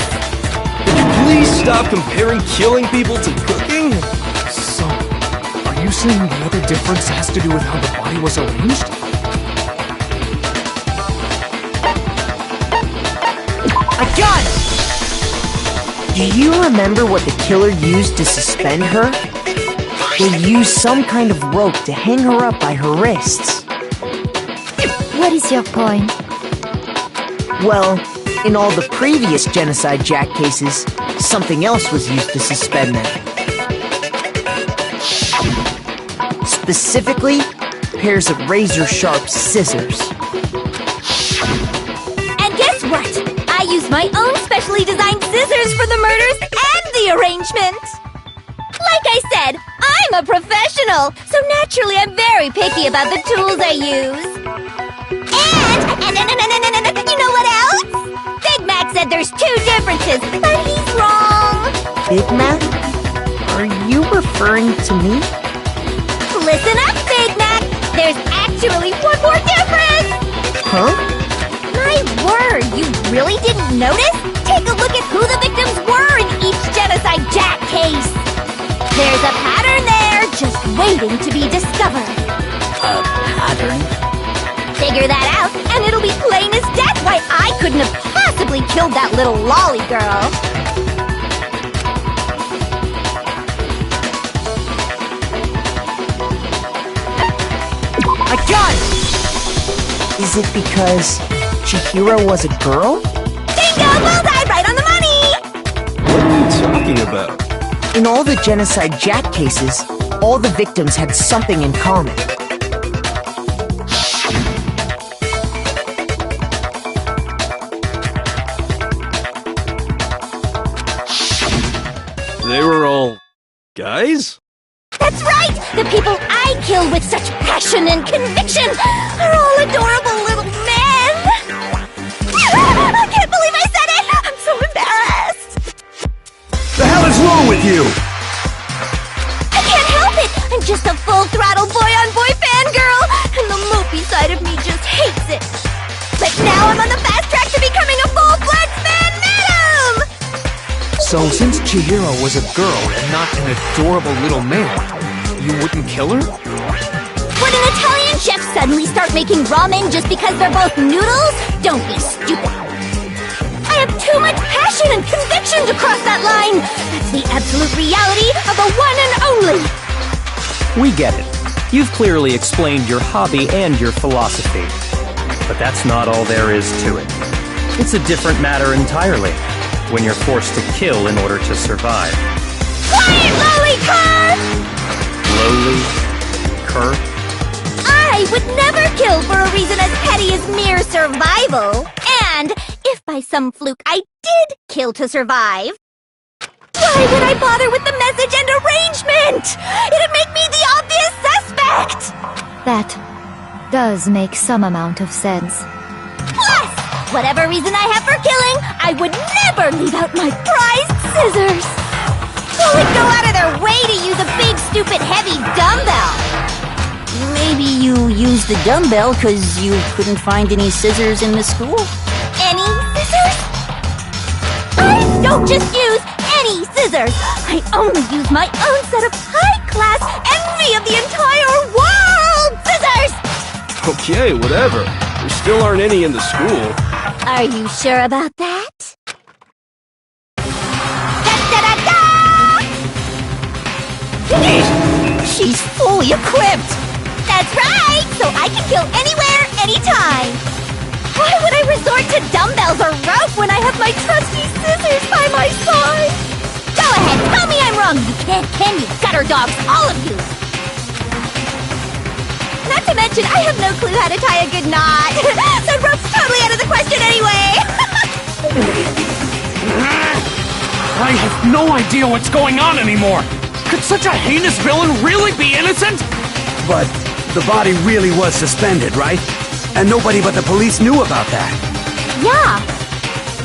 Could you please stop comparing killing people to cooking? So, are you saying the other difference has to do with how the body was arranged? I got it! Do you remember what the killer used to suspend her? They used some kind of rope to hang her up by her wrists. What is your point? Well, in all the previous Genocide Jack cases, something else was used to suspend them. Specifically, pairs of razor-sharp scissors. And guess what? I used my own specially designed scissors for the murders and the arrangement! Like I said, I'm a professional, so naturally I'm very picky about the tools I use. And you know what else? Big Mac said there's two differences, but he's wrong. Big Mac? Are you referring to me? Listen up, Big Mac! There's actually one more difference! Huh? My word, you really didn't notice? Take a look at who the victims were in each Genocide Jack case. There's a pattern there, just waiting to be discovered. A pattern? Figure that out, and it'll be plain as death why I couldn't have possibly killed that little lolly girl. I got it! Is it because Chihiro was a girl? Bingo! Bullseye! Right on the money! What are you talking about? In all the Genocide Jack cases, all the victims had something in common. They were all guys? That's right! The people I kill with such passion and conviction are all adorable little men! I can't believe I said it! I'm so embarrassed! The hell is wrong with you? I can't help it! I'm just a full-throttle boy-on-boy fangirl, and the mopey side of me just hates it. But now I'm on the fast track to becoming a full-fledged fan madam! So, since Chihiro was a girl and not an adorable little man, you wouldn't kill her? Would an Italian chef suddenly start making ramen just because they're both noodles? Don't be stupid. I have too much passion and conviction to cross that line. That's the absolute reality of the one and only. We get it. You've clearly explained your hobby and your philosophy. But that's not all there is to it. It's a different matter entirely, when you're forced to kill in order to survive. Quiet, lowly cur! Lowly? Cur? I would never kill for a reason as petty as mere survival. And if by some fluke I did kill to survive, why would I bother with the message and arrangement? It'd make me the obvious suspect! That does make some amount of sense. Plus, whatever reason I have for killing, I would never leave out my prized scissors! Who would go out of their way to use a big, stupid, heavy dumbbell? Maybe you used the dumbbell because you couldn't find any scissors in the school? Any scissors? I don't just use any scissors. I only use my own set of high-class envy of the entire world scissors! Okay, whatever. There still aren't any in the school. Are you sure about that? She's fully equipped! That's right! So I can kill anywhere, anytime! Why would I resort to dumbbells or rope when I have my trusty scissors by my side? Go ahead, tell me I'm wrong! You can't, can you, gutter dogs, all of you! Not to mention, I have no clue how to tie a good knot! So rope's totally out of the question anyway! I have no idea what's going on anymore! Could such a heinous villain really be innocent? But the body really was suspended, right? And nobody but the police knew about that. Yeah!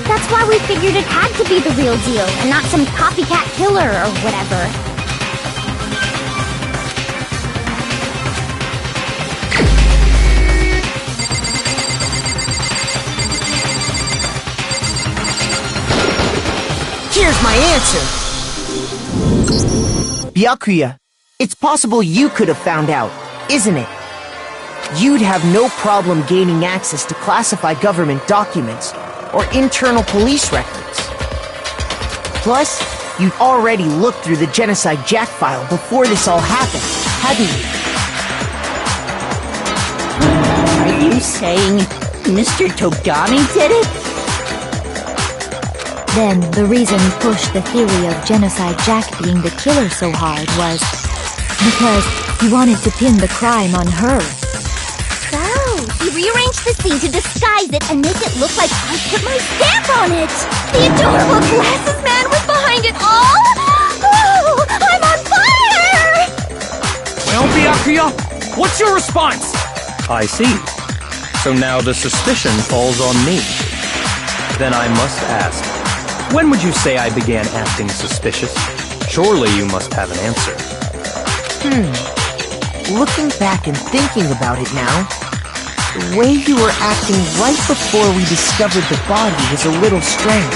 That's why we figured it had to be the real deal, and not some copycat killer or whatever. Here's my answer! Byakuya, it's possible you could have found out, isn't it? You'd have no problem gaining access to classified government documents or internal police records. Plus, you'd already looked through the Genocide Jack file before this all happened, hadn't you? Are you saying Mr. Togami did it? Then, the reason he pushed the theory of Genocide Jack being the killer so hard was because he wanted to pin the crime on her. So, he rearranged the scene to disguise it and make it look like I put my stamp on it! The adorable glasses man was behind it all! Oh, I'm on fire! Well, Byakuya, what's your response? I see. So now the suspicion falls on me. Then I must ask, when would you say I began acting suspicious? Surely you must have an answer. Looking back and thinking about it now, the way you were acting right before we discovered the body was a little strange.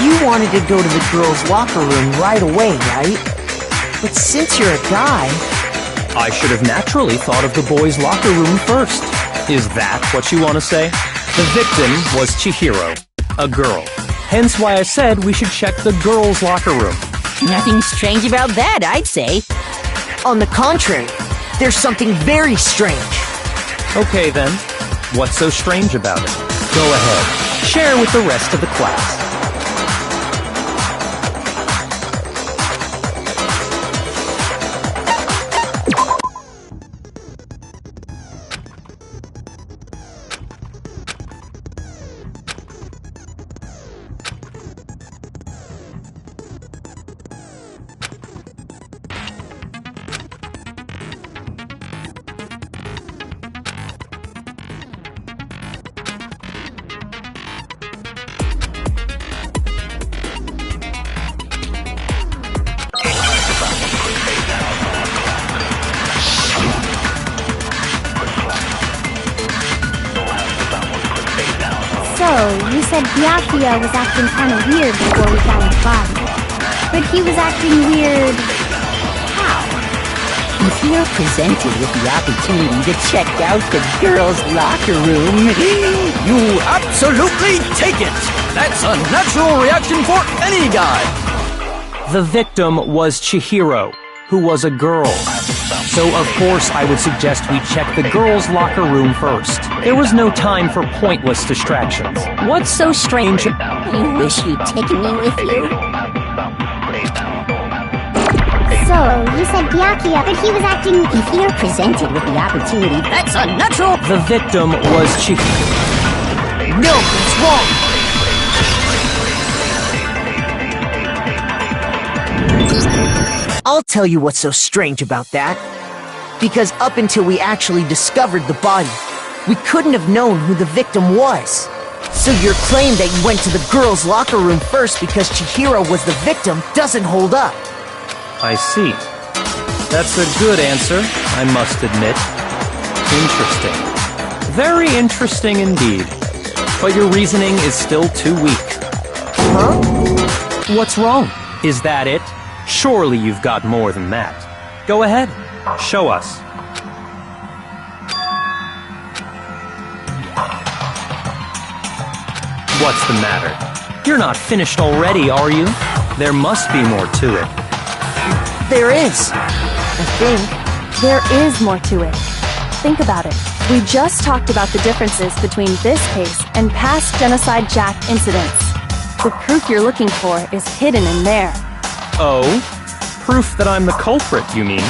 You wanted to go to the girls' locker room right away, right? But since you're a guy... I should have naturally thought of the boys' locker room first. Is that what you want to say? The victim was Chihiro, a girl. Hence why I said we should check the girls' locker room. Nothing strange about that, I'd say. On the contrary, there's something very strange. Okay then, what's so strange about it? Go ahead, share with the rest of the class. So, you said Byakuya was acting kind of weird before we found his body. But he was acting weird... how? If you're presented with the opportunity to check out the girls' locker room, You absolutely take it! That's a natural reaction for any guy! The victim was Chihiro, who was a girl. So of course I would suggest we check the girls' locker room first. There was no time for pointless distractions. what's so strange? I wish you'd taken me with you. So, you said Byakuya, but he was acting... If you're presented with the opportunity, that's a natural... The victim was Chihiro. No, it's wrong! I'll tell you what's so strange about that. Because up until we actually discovered the body, We couldn't have known who the victim was. So your claim that you went to the girls' locker room first because Chihiro was the victim doesn't hold up. I see. That's a good answer, I must admit. Interesting. Very interesting indeed. But your reasoning is still too weak. Huh? What's wrong? Is that it? Surely you've got more than that. Go ahead. Show us. What's the matter? You're not finished already, are you? There must be more to it. There is. I think. There is more to it. Think about it. We just talked about the differences between this case and past Genocide Jack incidents. The proof you're looking for is hidden in there. Oh? Proof that I'm the culprit, you mean?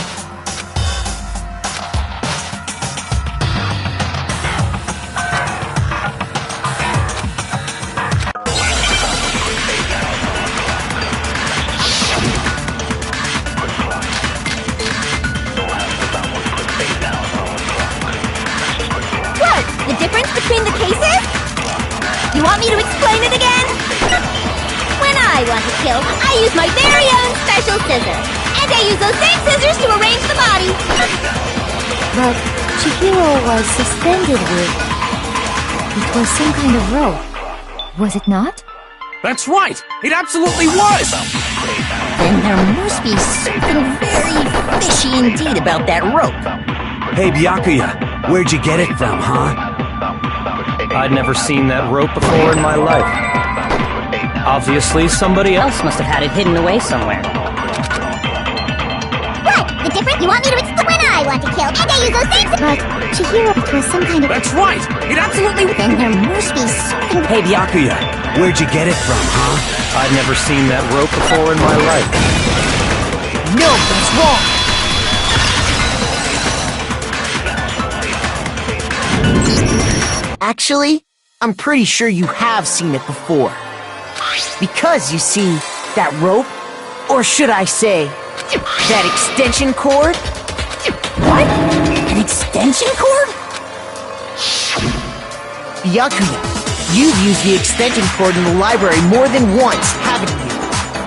What? The difference between the cases? You want me to explain it again? When I want to kill, I use my very own special scissors. And I use those same scissors to arrange the body. But Chihiro was suspended with... It was some kind of rope. Was it not? That's right! It absolutely was! Then there must be something very fishy indeed about that rope. Hey, Byakuya, where'd you get it from, huh? I'd never seen that rope before in my life. Obviously, somebody else Must have had it hidden away somewhere. What? The difference? You want me to explain? When I want to kill, and I use those same scissors. But Chihiro, it was some kind of... That's right! It absolutely... Then there must be something... Hey, Byakuya, where'd you get it from, huh? I'd never seen that rope before in my life. No, that's wrong. Actually, I'm pretty sure you have seen it before. Because, you see, that rope, or should I say, that extension cord? What? An extension cord? Byakuya, you've used the extension cord in the library more than once, haven't you?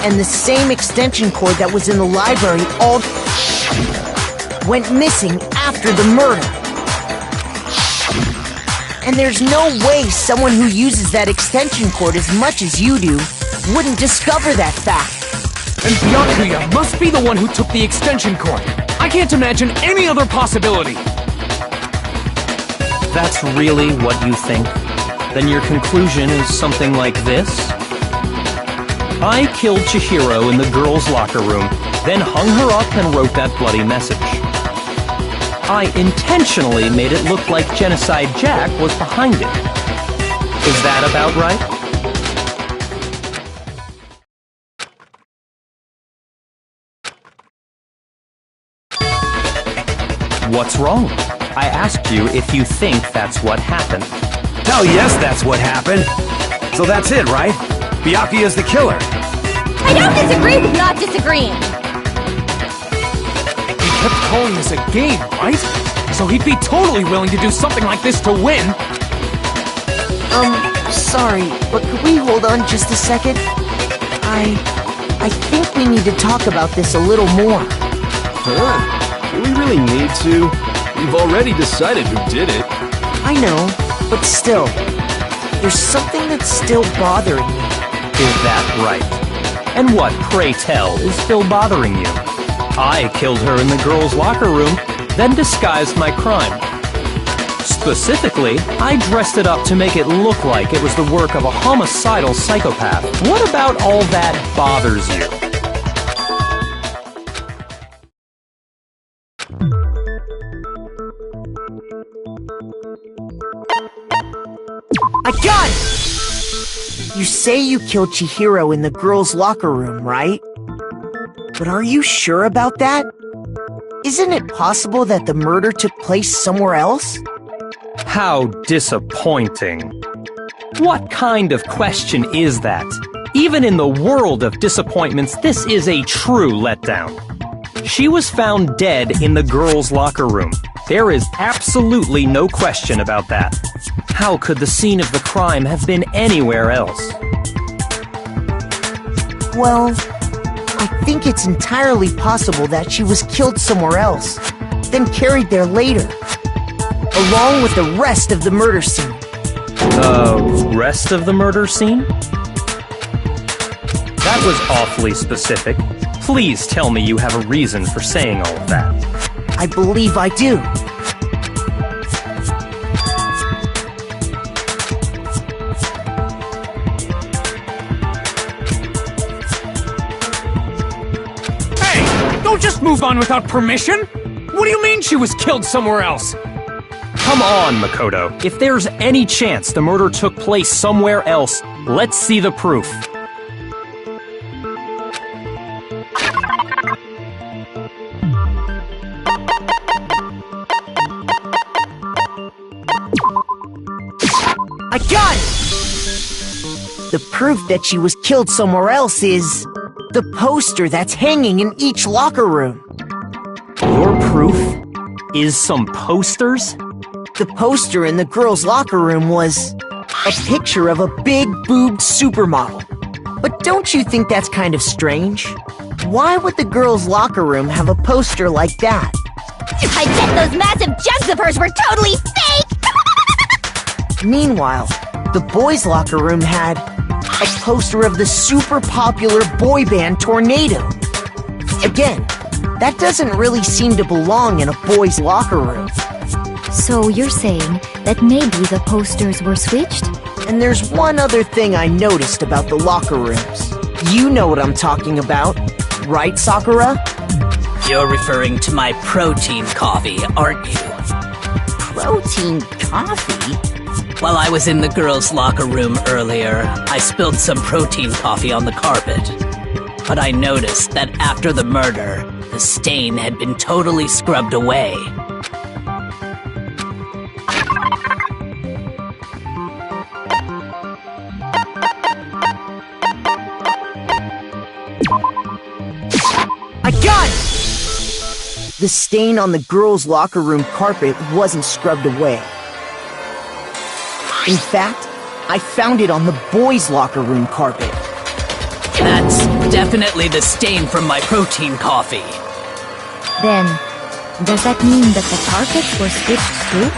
And the same extension cord that was in the library all went missing after the murder. And there's no way someone who uses that extension cord as much as you do wouldn't discover that fact. And Byakuya must be the one who took the extension cord. I can't imagine any other possibility. That's really what you think? Then your conclusion is something like this? I killed Chihiro in the girls' locker room, then hung her up and wrote that bloody message. I intentionally made it look like Genocide Jack was behind it. Is that about right? What's wrong? I asked you if you think that's what happened. Hell yes, that's what happened. So that's it, right? Byakuya's the killer. I don't disagree with not disagreeing. He kept calling this a game, right? So he'd be totally willing to do something like this to win. Sorry, but could we hold on just a second? I think we need to talk about this a little more. Huh? Do we really need to? We've already decided who did it. I know, but still, there's something that's still bothering me. Is that right? And what, pray tell, is still bothering you? I killed her in the girls' locker room, then disguised my crime. Specifically, I dressed it up to make it look like it was the work of a homicidal psychopath. What about all that bothers you? I got it! You say you killed Chihiro in the girls' locker room, right? But are you sure about that? Isn't it possible that the murder took place somewhere else? How disappointing. What kind of question is that? Even in the world of disappointments, this is a true letdown. She was found dead in the girls' locker room. There is absolutely no question about that. How could the scene of the crime have been anywhere else? Well, I think it's entirely possible that she was killed somewhere else, then carried there later, along with the rest of the murder scene. Rest of the murder scene? That was awfully specific. Please tell me you have a reason for saying all of that. I believe I do. Hey! Don't just move on without permission! What do you mean she was killed somewhere else? Come on, Makoto. If there's any chance the murder took place somewhere else, let's see the proof. I got it! The proof that she was killed somewhere else is the poster that's hanging in each locker room. Your proof is some posters? The poster in the girls' locker room was a picture of a big-boobed supermodel. But don't you think that's kind of strange? Why would the girls' locker room have a poster like that? I bet those massive jugs of hers were totally fake! Meanwhile, the boys' locker room had a poster of the super popular boy band Tornado. Again, that doesn't really seem to belong in a boys' locker room. So you're saying that maybe the posters were switched? And there's one other thing I noticed about the locker rooms. You know what I'm talking about, right, Sakura? You're referring to my protein coffee, aren't you? Protein coffee? While I was in the girls' locker room earlier, I spilled some protein coffee on the carpet. But I noticed that after the murder, the stain had been totally scrubbed away. I got it! The stain on the girls' locker room carpet wasn't scrubbed away. In fact, I found it on the boys' locker room carpet. That's definitely the stain from my protein coffee. Then, does that mean that the carpets were switched too?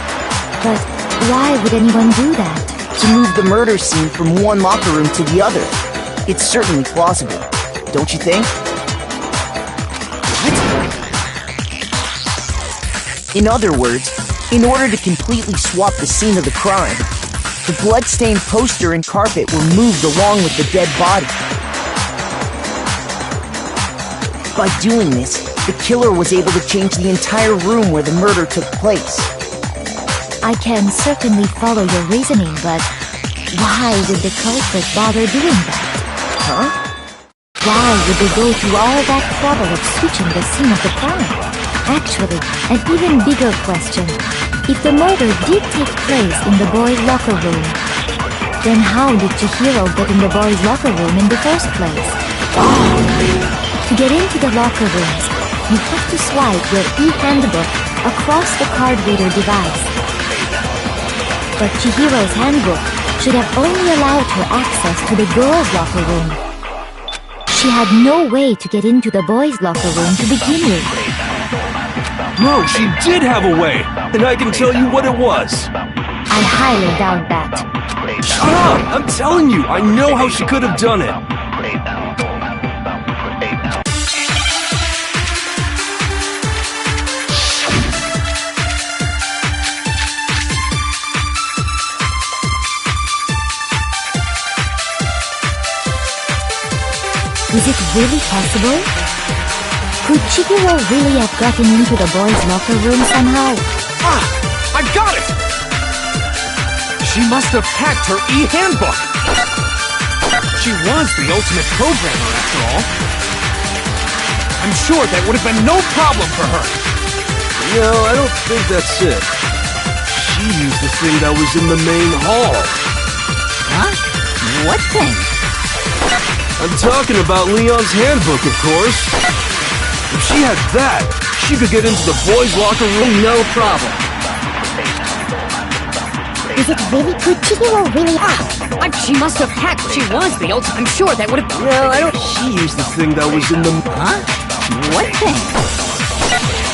But why would anyone do that? To move the murder scene from one locker room to the other. It's certainly plausible, don't you think? In other words, in order to completely swap the scene of the crime, the blood-stained poster and carpet were moved along with the dead body. By doing this, the killer was able to change the entire room where the murder took place. I can certainly follow your reasoning, but why would the culprit bother doing that? Huh? Why would they go through all that trouble of switching the scene of the crime? Actually, an even bigger question. If the murder did take place in the boys' locker room, then how did Chihiro get in the boys' locker room in the first place? To get into the locker rooms, you have to swipe your e-handbook across the card reader device. But Chihiro's handbook should have only allowed her access to the girls' locker room. She had no way to get into the boys' locker room to begin with. No, she did have a way, and I can tell you what it was. I highly doubt that. Shut up! I'm telling you, I know how she could have done it. Is it really possible? Could Chihiro really have gotten into the boys' locker room somehow? Ah! I got it! She must have hacked her e-handbook! She was the ultimate programmer, after all. I'm sure that would have been no problem for her. No, I don't think that's it. She used the thing that was in the main hall. Huh? What thing? I'm talking about Leon's handbook, of course. If she had that, she could get into the boys' locker room, no problem. Is it really? Could Chihiro really have? She must have hacked. She was the ultimate. I'm sure that would have. No, I don't. She used the thing that was in the. Huh? What thing?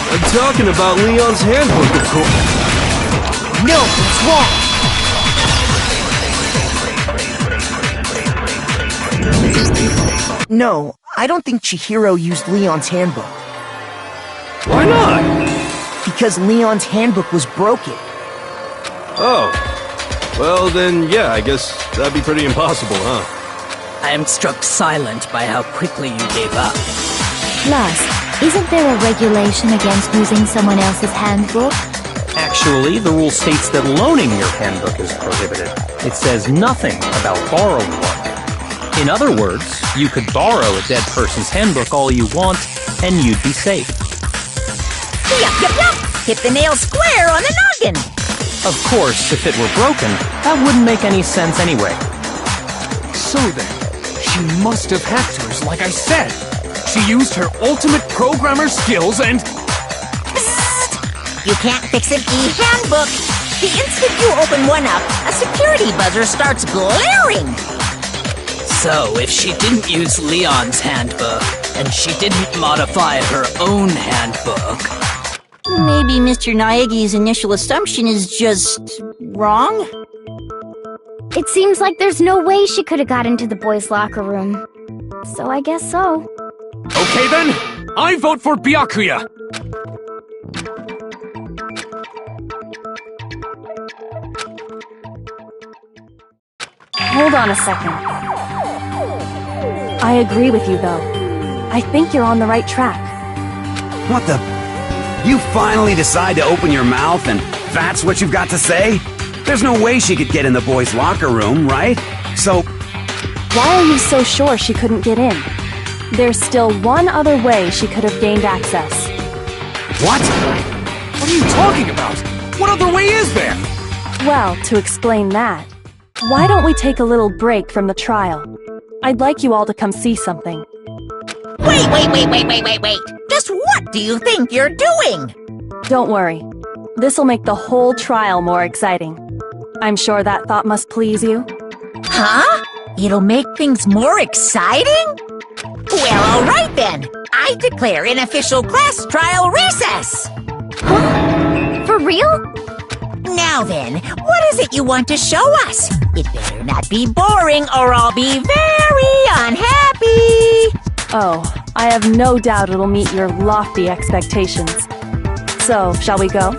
I'm talking about Leon's handbook, of course. No, it's wrong! No, I don't think Chihiro used Leon's handbook. Why not? Because Leon's handbook was broken. Oh. Well, then, yeah, I guess that'd be pretty impossible, huh? I am struck silent by how quickly you gave up. Plus, isn't there a regulation against using someone else's handbook? Actually, the rule states that loaning your handbook is prohibited. It says nothing about borrowing one. In other words, you could borrow a dead person's handbook all you want, and you'd be safe. Yup, yup, yup! Hit the nail square on the noggin! Of course, if it were broken, that wouldn't make any sense anyway. So then, she must have hacked hers, like I said. She used her ultimate programmer skills and... Psst! You can't fix an e-handbook! The instant you open one up, a security buzzer starts blaring! So, if she didn't use Leon's handbook, and she didn't modify her own handbook... Maybe Mr. Naegi's initial assumption is just wrong? It seems like there's no way she could have got into the boys' locker room. So I guess so. Okay then, I vote for Byakuya! Hold on a second. I agree with you, though. I think you're on the right track. What the? You finally decide to open your mouth and that's what you've got to say? There's no way she could get in the boys' locker room, right? So... Why are you so sure she couldn't get in? There's still one other way she could have gained access. What? What are you talking about? What other way is there? Well, to explain that, why don't we take a little break from the trial? I'd like you all to come see something. Wait! Just what do you think you're doing? Don't worry. This'll make the whole trial more exciting. I'm sure that thought must please you. Huh? It'll make things more exciting? Well, alright then. I declare an official class trial recess! Huh? For real? Now then, what is it you want to show us? It better not be boring or I'll be very unhappy! Oh, I have no doubt it'll meet your lofty expectations. So, shall we go?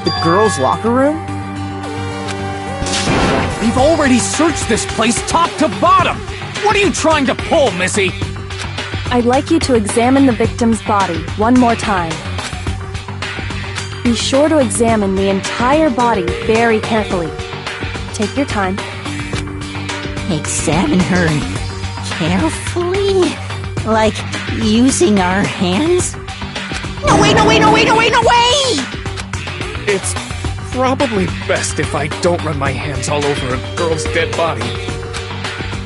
The girls' locker room? We've already searched this place top to bottom! What are you trying to pull, Missy? I'd like you to examine the victim's body one more time. Be sure to examine the entire body very carefully. Take your time. Examine her carefully? Like using our hands? No way! It's probably best if I don't run my hands all over a girl's dead body.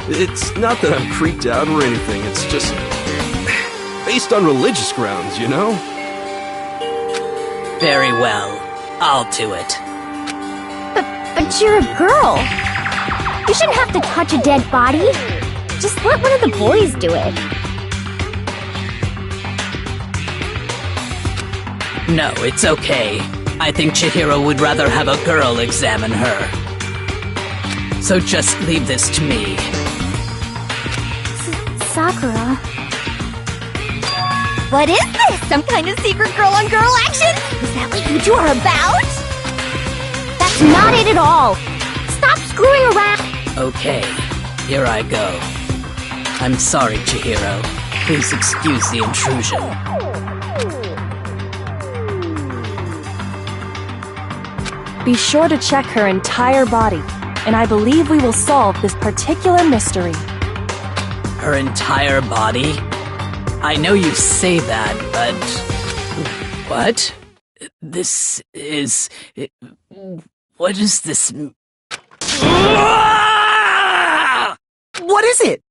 It's not that I'm freaked out or anything, it's just... based on religious grounds, you know? Very well. I'll do it. But you're a girl. You shouldn't have to touch a dead body. Just let one of the boys do it. No, it's okay. I think Chihiro would rather have a girl examine her. So just leave this to me. Sakura. What is this? Some kind of secret girl-on-girl action? Is that what you two are about? That's not it at all. Stop screwing around. Okay, here I go. I'm sorry, Chihiro. Please excuse the intrusion. Be sure to check her entire body, and I believe we will solve this particular mystery. Her entire body? I know you say that, but... What? This is... What is this... What is it?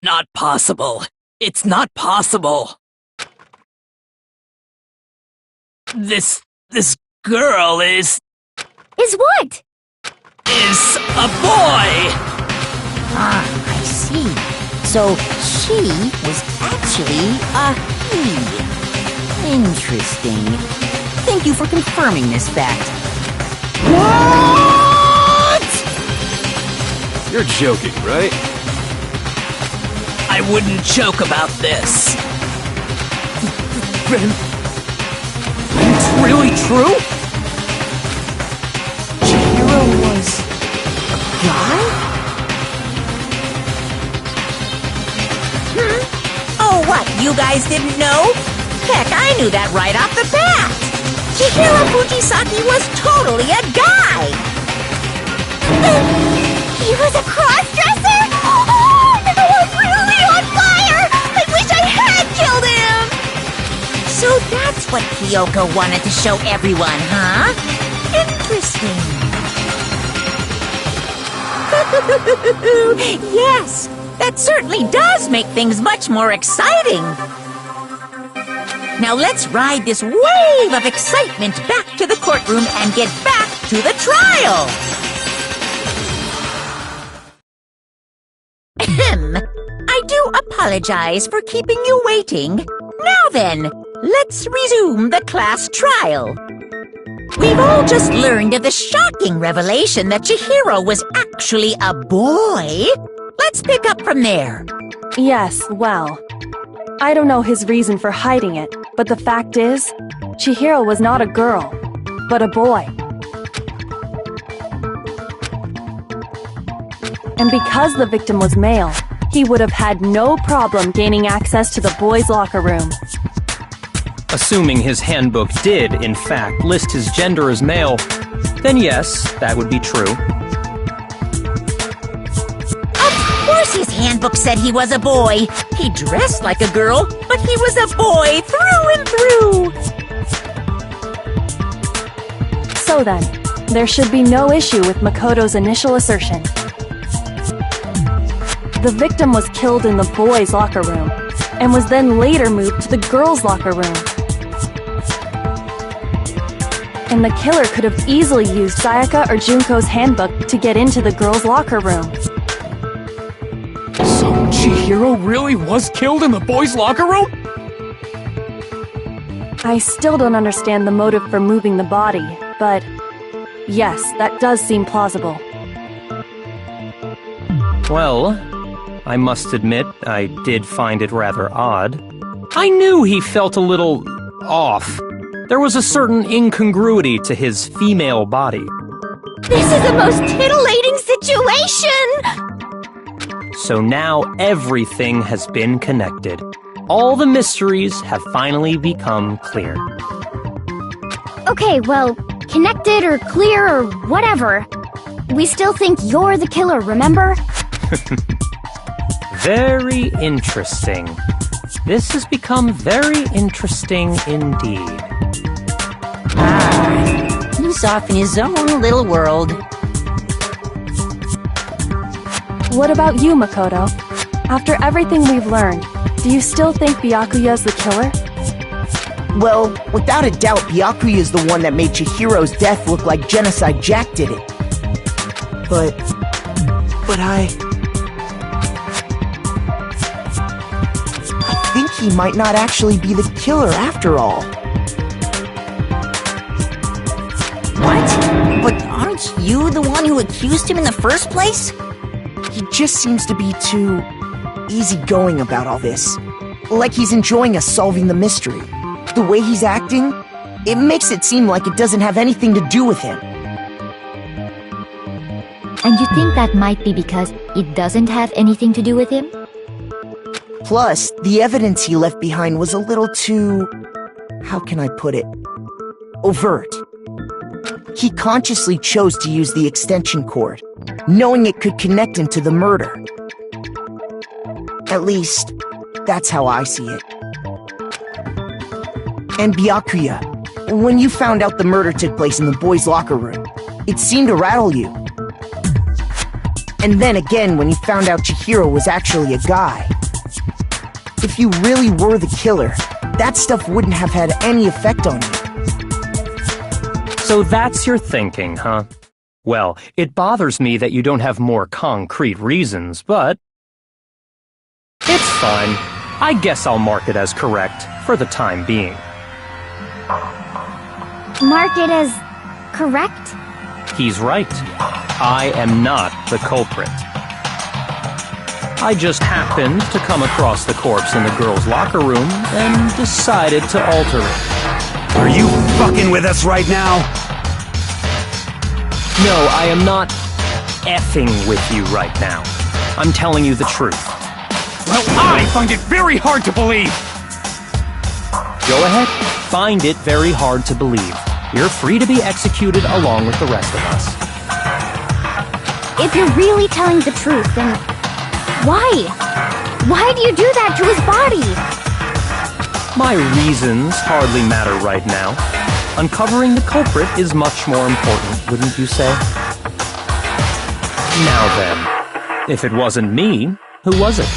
Not possible. It's not possible. This girl is what? Is a boy! Ah, I see. So she was actually a he. Interesting. Thank you for confirming this fact. What? You're joking, right? I wouldn't joke about this. Ben... It's really true? Chihiro was a guy? Oh, what? You guys didn't know? Heck, I knew that right off the bat. Chihiro Fujisaki was totally a guy. He was a cross-dresser? Oh, I'm really on fire! I wish I had killed him! So that's what Kyoko wanted to show everyone, huh? Interesting. Yes, that certainly does make things much more exciting. Now let's ride this wave of excitement back to the courtroom and get back to the trial. I do apologize for keeping you waiting. Now then, let's resume the class trial. We've all just learned of the shocking revelation that Chihiro was actually a boy. Let's pick up from there. Yes, well, I don't know his reason for hiding it, but the fact is, Chihiro was not a girl, but a boy. And because the victim was male, he would have had no problem gaining access to the boys' locker room. Assuming his handbook did, in fact, list his gender as male, then yes, that would be true. Of course his handbook said he was a boy. He dressed like a girl, but he was a boy through and through. So then, there should be no issue with Makoto's initial assertion. The victim was killed in the boys' locker room, and was then later moved to the girls' locker room. And the killer could have easily used Sayaka or Junko's handbook to get into the girls' locker room. So Chihiro really was killed in the boys' locker room? I still don't understand the motive for moving the body, but yes, that does seem plausible. Well, I must admit, I did find it rather odd. I knew he felt a little off. There was a certain incongruity to his female body. This is the most titillating situation! So now everything has been connected. All the mysteries have finally become clear. Okay, well, connected or clear or whatever. We still think you're the killer, remember? Very interesting. This has become very interesting indeed. He's off in his own little world. What about you, Makoto? After everything we've learned, do you still think Byakuya's the killer? Well, without a doubt, Byakuya is the one that made Chihiro's death look like Genocide Jack did it. But I think he might not actually be the killer after all. What? But aren't you the one who accused him in the first place? He just seems to be too easygoing about all this. Like he's enjoying us solving the mystery. The way he's acting, it makes it seem like it doesn't have anything to do with him. And you think that might be because it doesn't have anything to do with him? Plus, the evidence he left behind was a little too... how can I put it? Overt. He consciously chose to use the extension cord, knowing it could connect him to the murder. At least, That's how I see it. And Byakuya, when you found out the murder took place in the boys' locker room, it seemed to rattle you. And then again, when you found out Chihiro was actually a guy. If you really were the killer, that stuff wouldn't have had any effect on you. So that's your thinking, huh? Well, it bothers me that you don't have more concrete reasons, but it's fine. I guess I'll mark it as correct for the time being. Mark it as correct? He's right. I am not the culprit. I just happened to come across the corpse in the girls' locker room and decided to alter it. Are you fucking with us right now? No, I am not effing with you right now. I'm telling you the truth. Well, I find it very hard to believe! Go ahead, find it very hard to believe. You're free to be executed along with the rest of us. If you're really telling the truth, then why? Why do you do that to his body? My reasons hardly matter right now. Uncovering the culprit is much more important, wouldn't you say? Now then, if it wasn't me, who was it?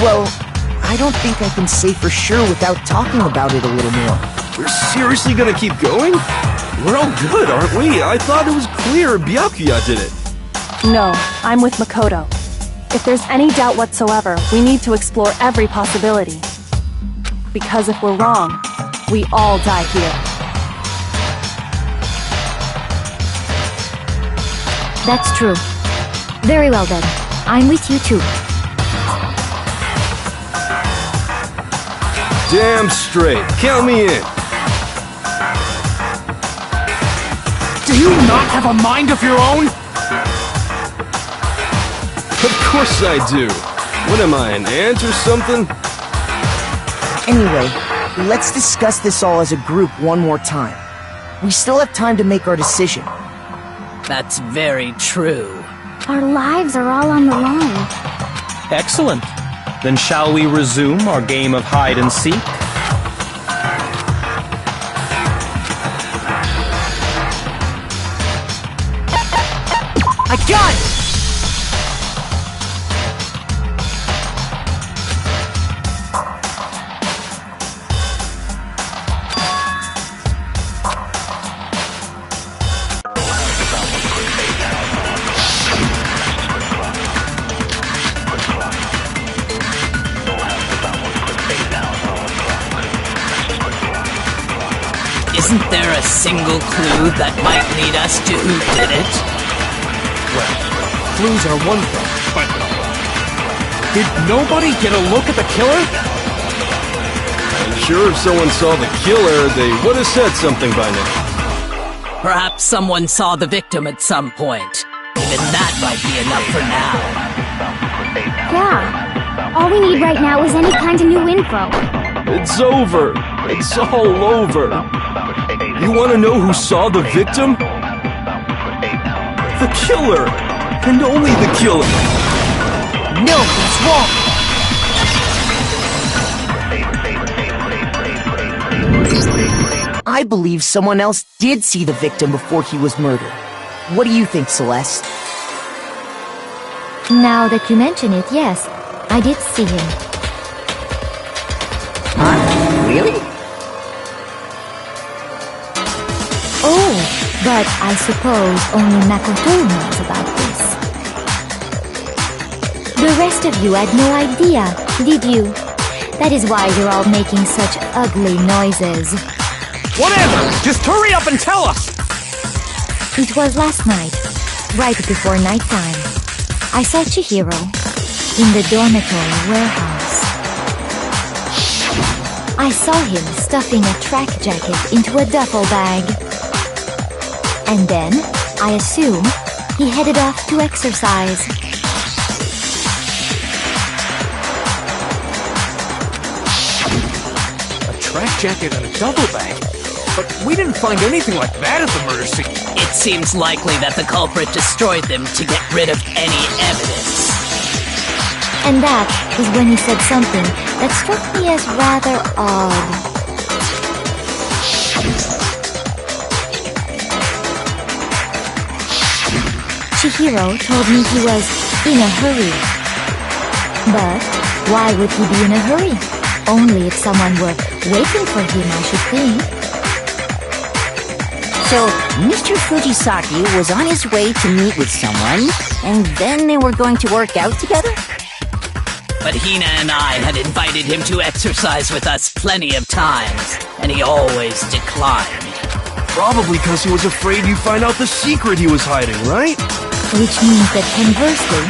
Well, I don't think I can say for sure without talking about it a little more. We're seriously gonna keep going? We're all good, aren't we? I thought it was clear Byakuya did it. No, I'm with Makoto. If there's any doubt whatsoever, we need to explore every possibility. Because if we're wrong, we all die here. That's true. Very well then. I'm with you too. Damn straight. Count me in. Do you not have a mind of your own? Of course I do. What am I, an ant or something? Anyway, let's discuss this all as a group one more time. We still have time to make our decision. That's very true. Our lives are all on the line. Excellent. Then shall we resume our game of hide and seek? I got it! Isn't there a single clue that might lead us to who did it? Well, clues are one thing, but did nobody get a look at the killer? I'm sure if someone saw the killer, they would have said something by now. Perhaps someone saw the victim at some point. Even that might be enough for now. Yeah. All we need right now is any kind of new info. It's over. It's all over. You want to know who saw the victim? The killer! And only the killer! No, he's wrong! I believe someone else did see the victim before he was murdered. What do you think, Celeste? Now that you mention it, yes, I did see him. Huh? Really? Oh, but I suppose only Makoto knows about this. The rest of you had no idea, did you? That is why you're all making such ugly noises. Whatever! Just hurry up and tell us! It was last night, right before nighttime. I saw Chihiro in the dormitory warehouse. I saw him stuffing a track jacket into a duffel bag. And then, I assume, he headed off to exercise. A track jacket and a duffel bag? But we didn't find anything like that at the murder scene. It seems likely that the culprit destroyed them to get rid of any evidence. And that is when he said something that struck me as rather odd. Chihiro told me he was in a hurry. But why would he be in a hurry? Only if someone were waiting for him, I should think. So, Mr. Fujisaki was on his way to meet with someone, and then they were going to work out together? But Hina and I had invited him to exercise with us plenty of times, and he always declined. Probably because he was afraid you'd find out the secret he was hiding, right? Which means that conversely,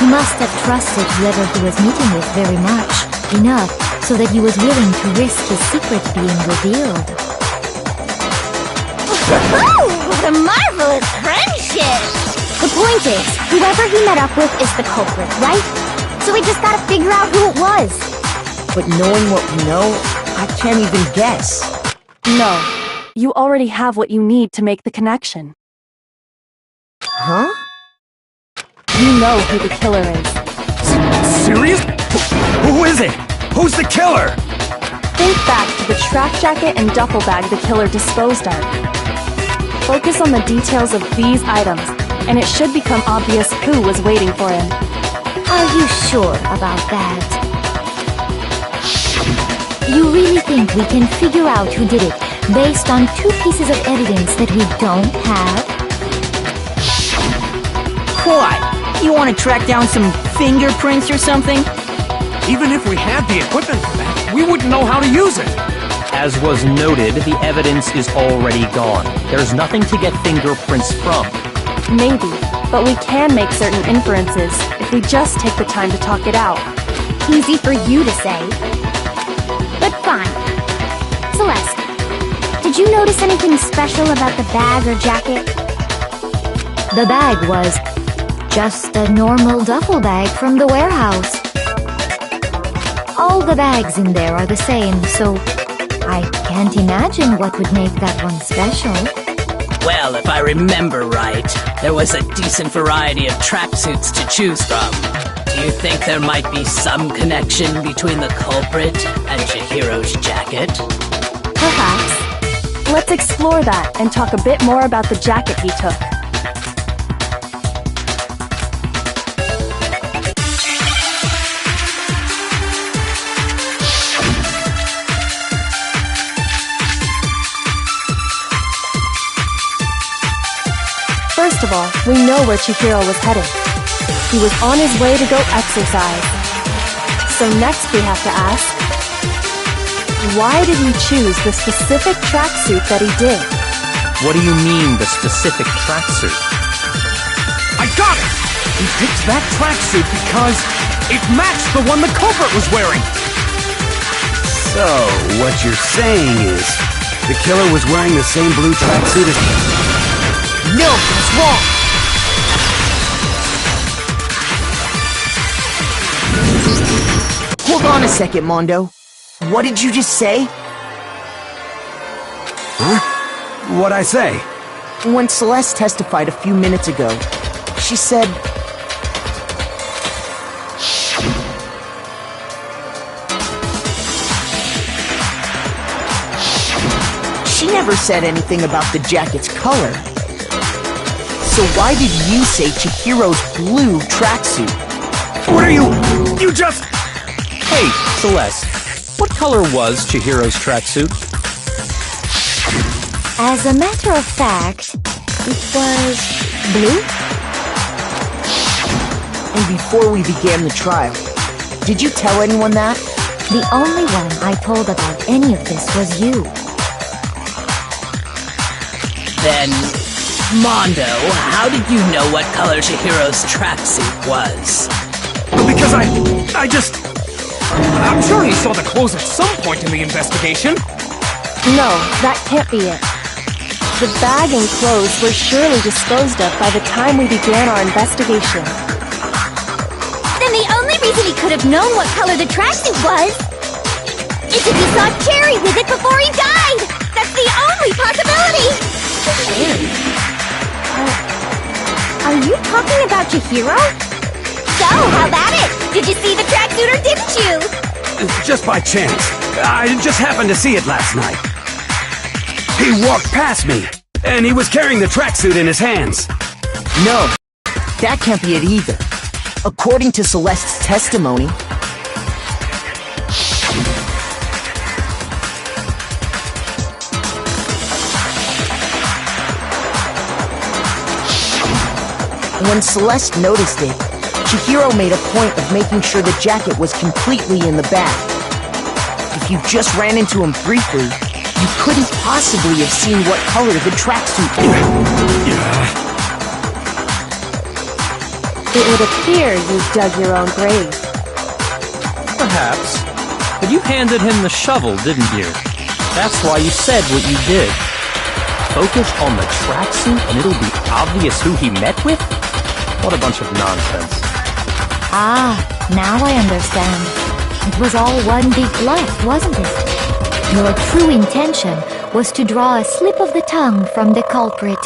he must have trusted whoever he was meeting with very much, enough so that he was willing to risk his secret being revealed. Oh, what a marvelous friendship! The point is, whoever he met up with is the culprit, right? So we just gotta figure out who it was. But knowing what we know, I can't even guess. No, you already have what you need to make the connection. Huh? You know who the killer is. Serious? Who is it? Who's the killer? Think back to the track jacket and duffel bag the killer disposed of. Focus on the details of these items, and it should become obvious who was waiting for him. Are you sure about that? You really think we can figure out who did it based on 2 pieces of evidence that we don't have? What? You want to track down some fingerprints or something? Even if we had the equipment for that, we wouldn't know how to use it. As was noted, the evidence is already gone. There's nothing to get fingerprints from. Maybe, but we can make certain inferences if we just take the time to talk it out. Easy for you to say. But fine. Celeste, did you notice anything special about the bag or jacket? The bag was just a normal duffel bag from the warehouse. All the bags in there are the same, so I can't imagine what would make that one special. Well, if I remember right, there was a decent variety of tracksuits to choose from. Do you think there might be some connection between the culprit and Chihiro's jacket? Perhaps. Let's explore that and talk a bit more about the jacket he took. First of all, we know where Chihiro was headed. He was on his way to go exercise. So next we have to ask, why did he choose the specific tracksuit that he did? What do you mean, the specific tracksuit? I got it! He picked that tracksuit because it matched the one the culprit was wearing. So, what you're saying is, the killer was wearing the same blue tracksuit as... No, that's wrong! Hold on a second, Mondo. What did you just say? Huh? What'd I say? When Celeste testified a few minutes ago, she said... She never said anything about the jacket's color. So why did you say Chihiro's blue tracksuit? What are you... You just... Hey, Celeste, what color was Chihiro's tracksuit? As a matter of fact, it was blue? And before we began the trial, did you tell anyone that? The only one I told about any of this was you. Then, Mondo, how did you know what color Chihiro's tracksuit was? Because I just... I'm sure he saw the clothes at some point in the investigation. No, that can't be it. The bag and clothes were surely disposed of by the time we began our investigation. Then the only reason he could have known what color the tracksuit was is if he saw Cherry with it before he died! That's the only possibility! Cherry? Are you talking about Chihiro? So, how about it? Did you see the tracksuit or didn't you? Just by chance. I just happened to see it last night. He walked past me, and he was carrying the tracksuit in his hands. No, that can't be it either. According to Celeste's testimony, when Celeste noticed it, Chihiro made a point of making sure the jacket was completely in the bag. If you just ran into him briefly, you couldn't possibly have seen what color the tracksuit was. It would appear you've dug your own grave. Perhaps. But you handed him the shovel, didn't you? That's why you said what you did. Focus on the tracksuit and it'll be obvious who he met with? What a bunch of nonsense. Ah, now I understand. It was all one big bluff, wasn't it? Your true intention was to draw a slip of the tongue from the culprit.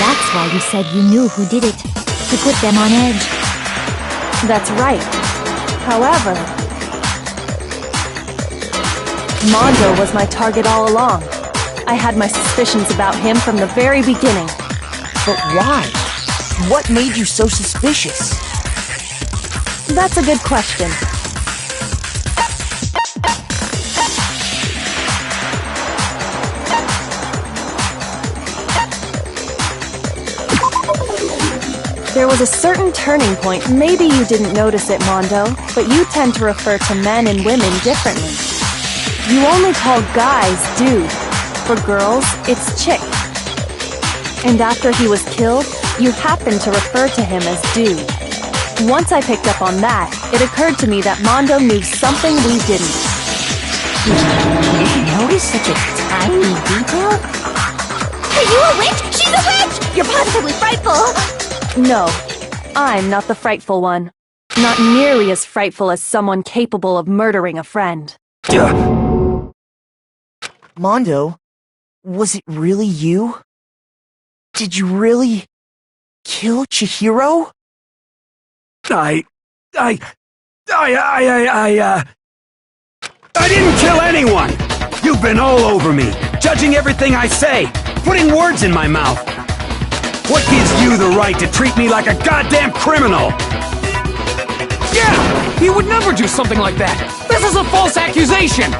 That's why you said you knew who did it, to put them on edge. That's right. However, Mondo was my target all along. I had my suspicions about him from the very beginning. But why? What made you so suspicious? That's a good question. There was a certain turning point. Maybe you didn't notice it, Mondo, but you tend to refer to men and women differently. You only call guys dude. For girls, it's chick. And after he was killed, you happened to refer to him as dude. Once I picked up on that, it occurred to me that Mondo knew something we didn't. Did you notice such a tiny detail? Are you a witch? She's a witch! You're positively frightful! No, I'm not the frightful one. Not nearly as frightful as someone capable of murdering a friend. Mondo, was it really you? Did you really kill Chihiro? I didn't kill anyone! You've been all over me, judging everything I say, putting words in my mouth. What gives you the right to treat me like a goddamn criminal? Yeah! He would never do something like that! This is a false accusation!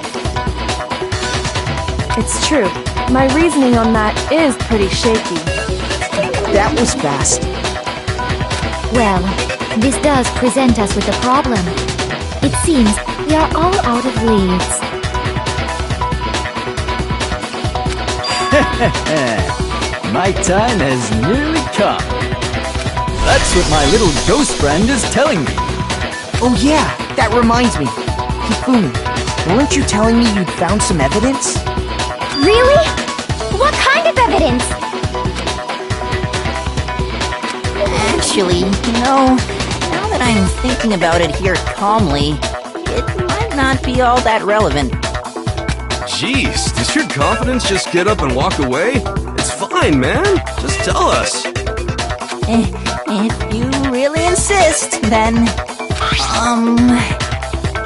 It's true. My reasoning on that is pretty shaky. That was fast. Well, this does present us with a problem. It seems we are all out of leads. My time has nearly come. That's what my little ghost friend is telling me. Oh yeah, that reminds me. Hifumi, weren't you telling me you'd found some evidence? Really? What kind of evidence? Actually, now that I'm thinking about it here calmly, it might not be all that relevant. Jeez, does your confidence just get up and walk away? It's fine, man. Just tell us. If you really insist, then...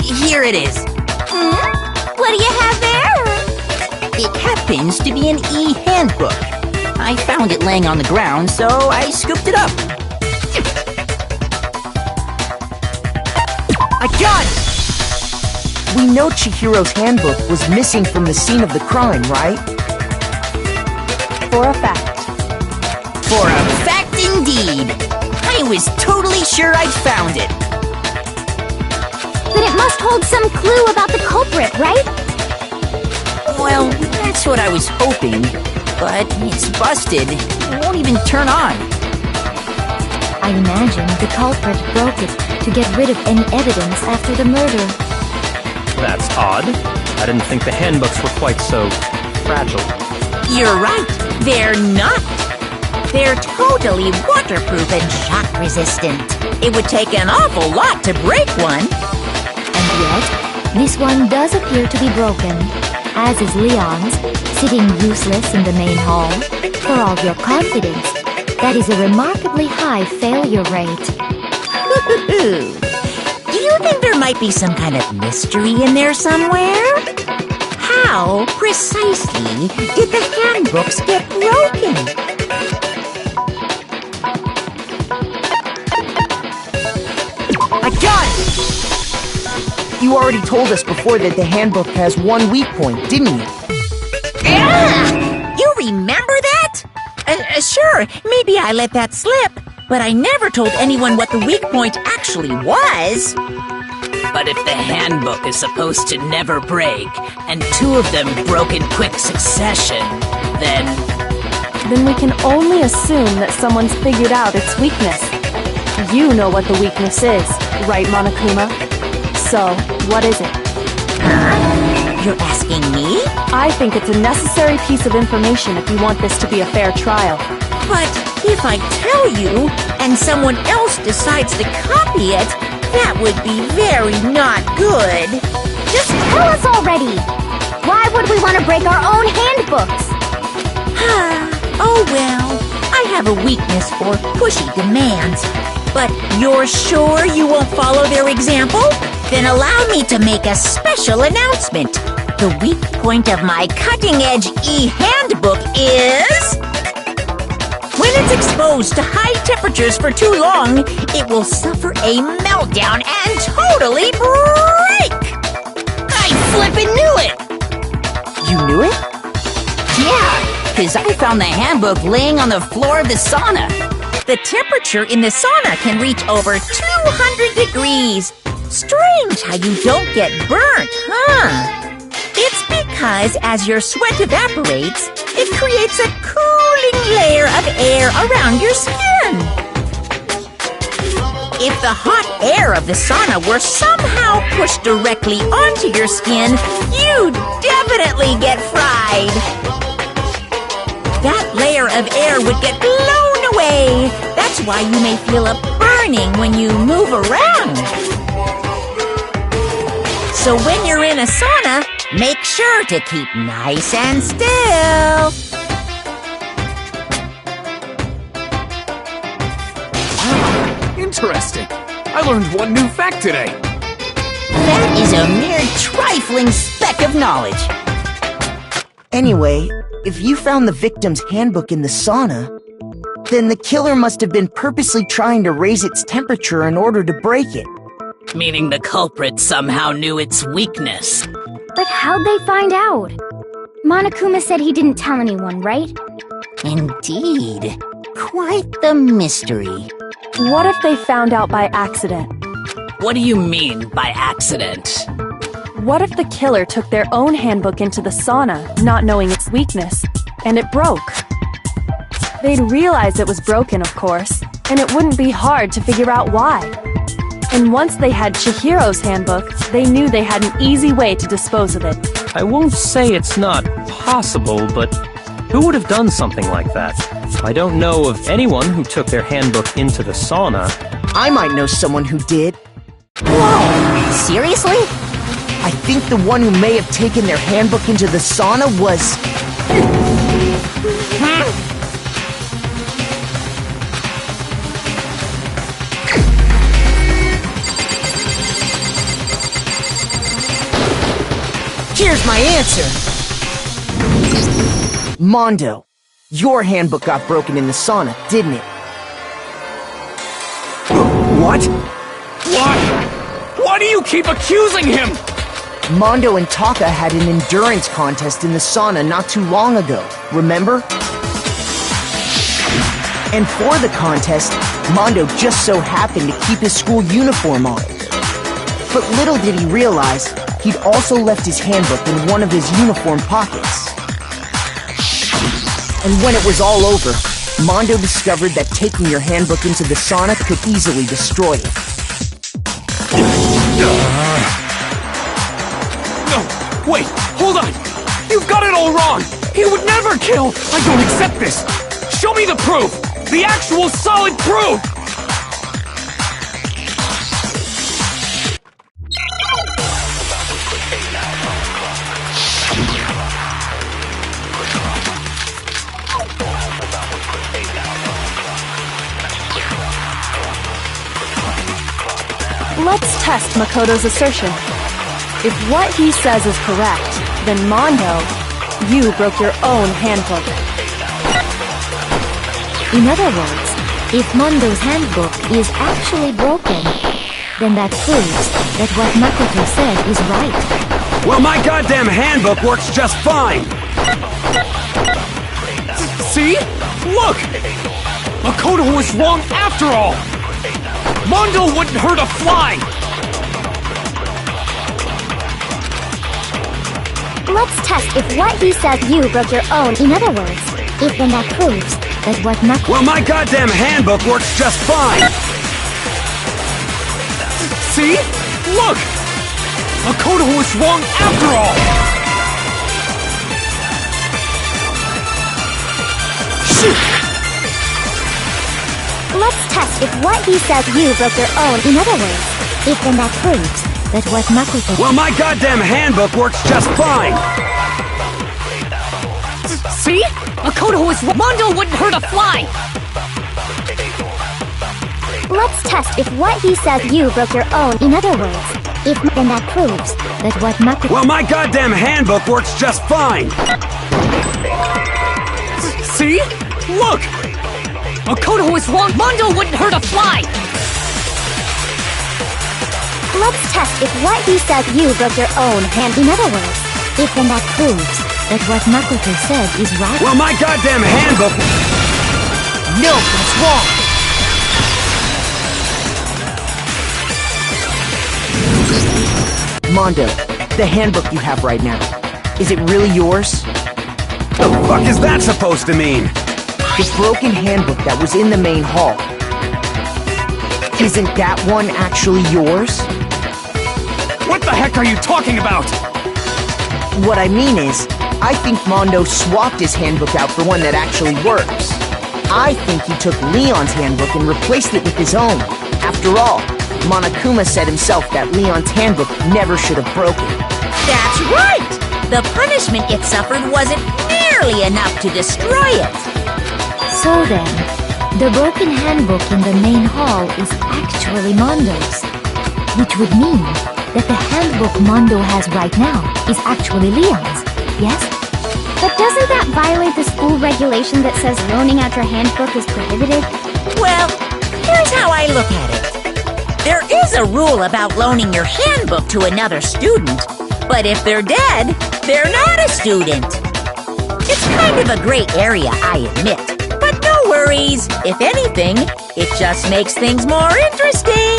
here it is. What do you have there? It happens to be an e-handbook. I found it laying on the ground, so I scooped it up. I got it! We know Chihiro's handbook was missing from the scene of the crime, right? For a fact. For a fact indeed. I was totally sure I'd found it. Then it must hold some clue about the culprit, right? Well, that's what I was hoping. But it's busted. It won't even turn on. I imagine the culprit broke it to get rid of any evidence after the murder. That's odd. I didn't think the handbooks were quite so fragile. You're right. They're not. They're totally waterproof and shock resistant. It would take an awful lot to break one. And yet, this one does appear to be broken, as is Leon's, sitting useless in the main hall. For all your confidence, that is a remarkably high failure rate. Do you think there might be some kind of mystery in there somewhere? How precisely did the handbooks get broken? I got it! You already told us before that the handbook has one weak point, didn't you? You remember that? Sure, maybe I let that slip, but I never told anyone what the weak point actually was. But if the handbook is supposed to never break, and two of them broke in quick succession, then we can only assume that someone's figured out its weakness. You know what the weakness is, right, Monokuma? So, what is it? You're asking me? I think it's a necessary piece of information if you want this to be a fair trial. But if I tell you, and someone else decides to copy it, that would be very not good. Just tell us already! Why would we want to break our own handbooks? Oh well, I have a weakness for pushy demands. But you're sure you won't follow their example? Then allow me to make a special announcement. The weak point of my cutting-edge e-handbook is... when it's exposed to high temperatures for too long, it will suffer a meltdown and totally break! I flippin' knew it! You knew it? Yeah, because I found the handbook laying on the floor of the sauna. The temperature in the sauna can reach over 200 degrees. Strange how you don't get burnt, huh? It's because as your sweat evaporates, it creates a cooling layer of air around your skin. If the hot air of the sauna were somehow pushed directly onto your skin, you'd definitely get fried. That layer of air would get blown away. That's why you may feel a burning when you move around. So when you're in a sauna, make sure to keep nice and still. Interesting. I learned one new fact today. That is a mere trifling speck of knowledge. Anyway, if you found the victim's handbook in the sauna, then the killer must have been purposely trying to raise its temperature in order to break it. meaning the culprit somehow knew its weakness. But how'd they find out? Monokuma said he didn't tell anyone, right? Indeed. Quite the mystery. What if they found out by accident? What do you mean by accident? What if the killer took their own handbook into the sauna, not knowing its weakness, and it broke? They'd realize it was broken, of course, and it wouldn't be hard to figure out why. And once they had Chihiro's handbook, they knew they had an easy way to dispose of it. I won't say it's not possible, but who would have done something like that? I don't know of anyone who took their handbook into the sauna. I might know someone who did. Whoa! Seriously? I think the one who may have taken their handbook into the sauna was... Here's my answer! Mondo, your handbook got broken in the sauna, didn't it? What? Why? Why do you keep accusing him? Mondo and Taka had an endurance contest in the sauna not too long ago, remember? And for the contest, Mondo just so happened to keep his school uniform on. But little did he realize, he'd also left his handbook in one of his uniform pockets. And when it was all over, Mondo discovered that taking your handbook into the sauna could easily destroy it. No, wait, hold on! You've got it all wrong! He would never kill! I don't accept this! Show me the proof! The actual solid proof! Let's test Makoto's assertion. If what he says is correct, then Mondo, you broke your own handbook. In other words, if Mondo's handbook is actually broken, then that proves that what Makoto said is right. Well, my goddamn handbook works just fine! See? Look! Makoto was wrong after all! Mondo wouldn't hurt a fly! Let's test if what he says you broke your own. In other words, if then that proves that what Makoto... Well, my goddamn handbook works just fine! See? Look! Makoto was wrong after all! Shoot! Let's test if what he says you broke your own. In other words, if then that proves that what Makoto... Well, my goddamn handbook works just fine! See? Makoto was wrong. Mondo wouldn't hurt a fly! Let's test if what he says you broke your own. In other words, if then that proves that what Makoto... Well, my goddamn handbook works just fine! See? Look! Makoto was wrong. Mondo wouldn't hurt a fly! Let's test if what he says you broke your own hand. In other words, if then that proves that what Makoto said is right. Well, my goddamn handbook... No, that's wrong! Mondo, the handbook you have right now, is it really yours? The fuck is that supposed to mean? The broken handbook that was in the main hall. Isn't that one actually yours? What the heck are you talking about? What I mean is, I think Mondo swapped his handbook out for one that actually works. I think he took Leon's handbook and replaced it with his own. After all, Monokuma said himself that Leon's handbook never should have broken. That's right! The punishment it suffered wasn't nearly enough to destroy it. So then, the broken handbook in the main hall is actually Mondo's. Which would mean that the handbook Mondo has right now is actually Leon's, yes? But doesn't that violate the school regulation that says loaning out your handbook is prohibited? Well, here's how I look at it. There is a rule about loaning your handbook to another student, but if they're dead, they're not a student. It's kind of a gray area, I admit. But no worries. If anything, it just makes things more interesting.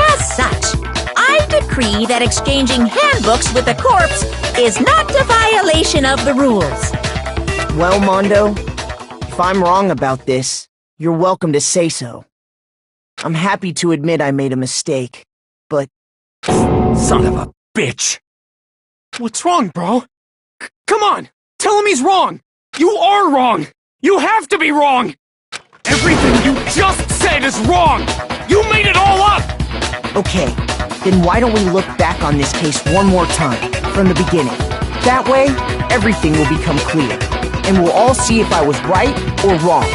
As such, I decree that exchanging handbooks with a corpse is not a violation of the rules. Well, Mondo, if I'm wrong about this, you're welcome to say so. I'm happy to admit I made a mistake, but... Son of a bitch! What's wrong, bro? Come on! Tell him he's wrong! You are wrong! You have to be wrong! Everything you just said is wrong! You made it all up! Okay, then why don't we look back on this case one more time, from the beginning? That way, everything will become clear, and we'll all see if I was right or wrong.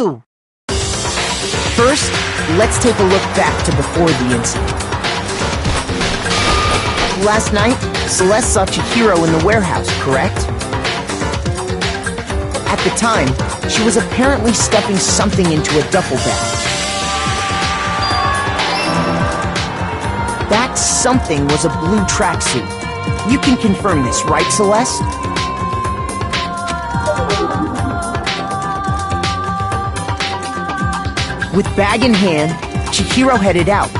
do? First, let's take a look back to before the incident. Last night, Celeste saw Chihiro in the warehouse, correct? At the time, she was apparently stuffing something into a duffel bag. That something was a blue tracksuit. You can confirm this, right, Celeste? With bag in hand, Chihiro headed out,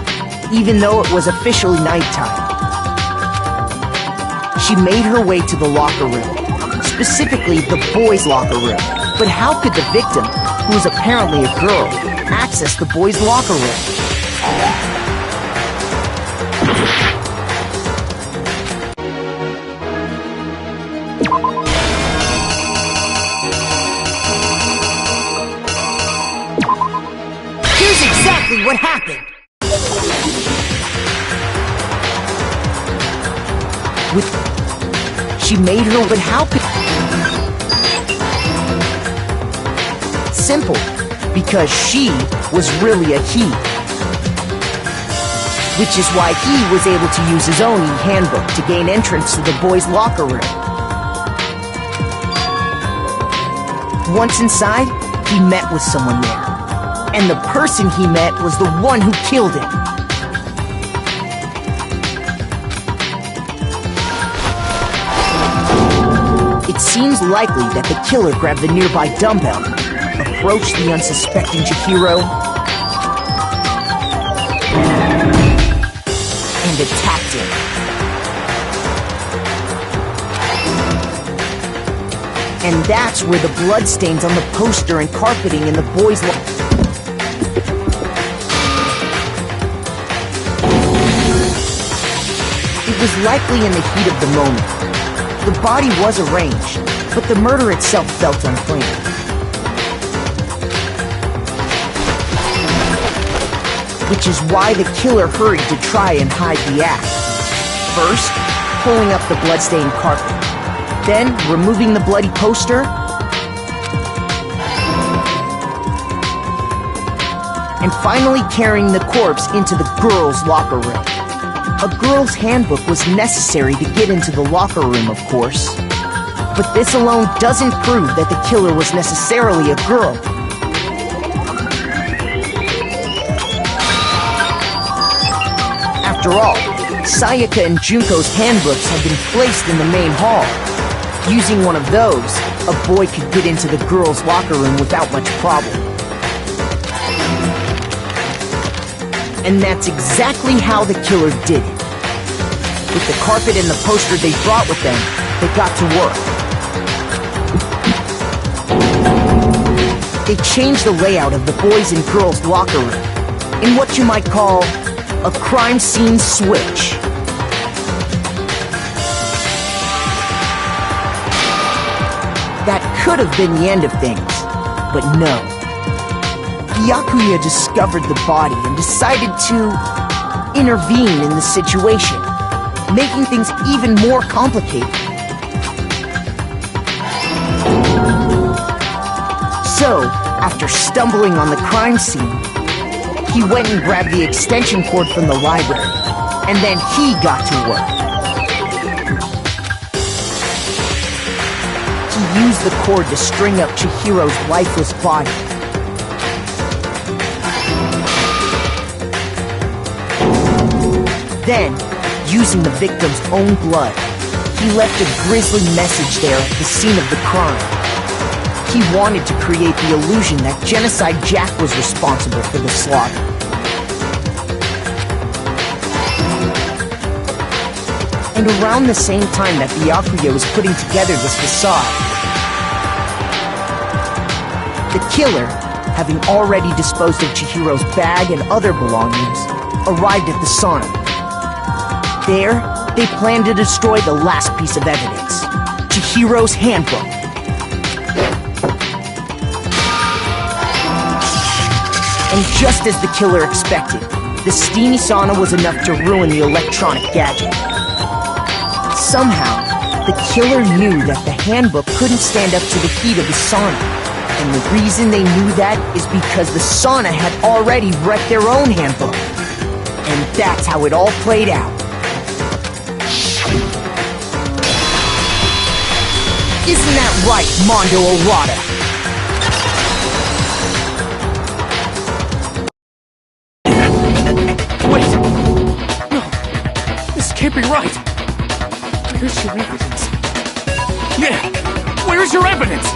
even though it was officially nighttime. She made her way to the locker room, specifically the boys' locker room. But how could the victim, who was apparently a girl, access the boys' locker room? Here's exactly what happened. She made her, but how could... Simple, because she was really a he. Which is why he was able to use his own e-handbook to gain entrance to the boys' locker room. Once inside, he met with someone there. And the person he met was the one who killed him. It seems likely that the killer grabbed the nearby dumbbell, approached the unsuspecting Chihiro, and attacked him. And that's where the bloodstains on the poster and carpeting in the boys' It was likely in the heat of the moment. The body was arranged, but the murder itself felt unplanned. Which is why the killer hurried to try and hide the act. First, pulling up the bloodstained carpet. Then, removing the bloody poster. And finally carrying the corpse into the girls' locker room. A girl's handbook was necessary to get into the locker room, of course. But this alone doesn't prove that the killer was necessarily a girl. After all, Sayaka and Junko's handbooks had been placed in the main hall. Using one of those, a boy could get into the girls' locker room without much problem. And that's exactly how the killer did it. With the carpet and the poster they brought with them, they got to work. They changed the layout of the boys' and girls' locker room in what you might call a crime scene switch. That could have been the end of things, but no. Byakuya discovered the body and decided to intervene in the situation, making things even more complicated. So, after stumbling on the crime scene, he went and grabbed the extension cord from the library, and then he got to work. He used the cord to string up Chihiro's lifeless body. Then, using the victim's own blood, he left a grisly message there at the scene of the crime. He wanted to create the illusion that Genocide Jack was responsible for the slaughter. And around the same time that Byakuya was putting together this facade, the killer, having already disposed of Chihiro's bag and other belongings, arrived at the sauna. There, they planned to destroy the last piece of evidence, Chihiro's handbook. And just as the killer expected, the steamy sauna was enough to ruin the electronic gadget. Somehow, the killer knew that the handbook couldn't stand up to the heat of the sauna. And the reason they knew that is because the sauna had already wrecked their own handbook. And that's how it all played out. Isn't that right, Mondo Owada? Wait! No! This can't be right! Where's your evidence? Yeah! Where's your evidence?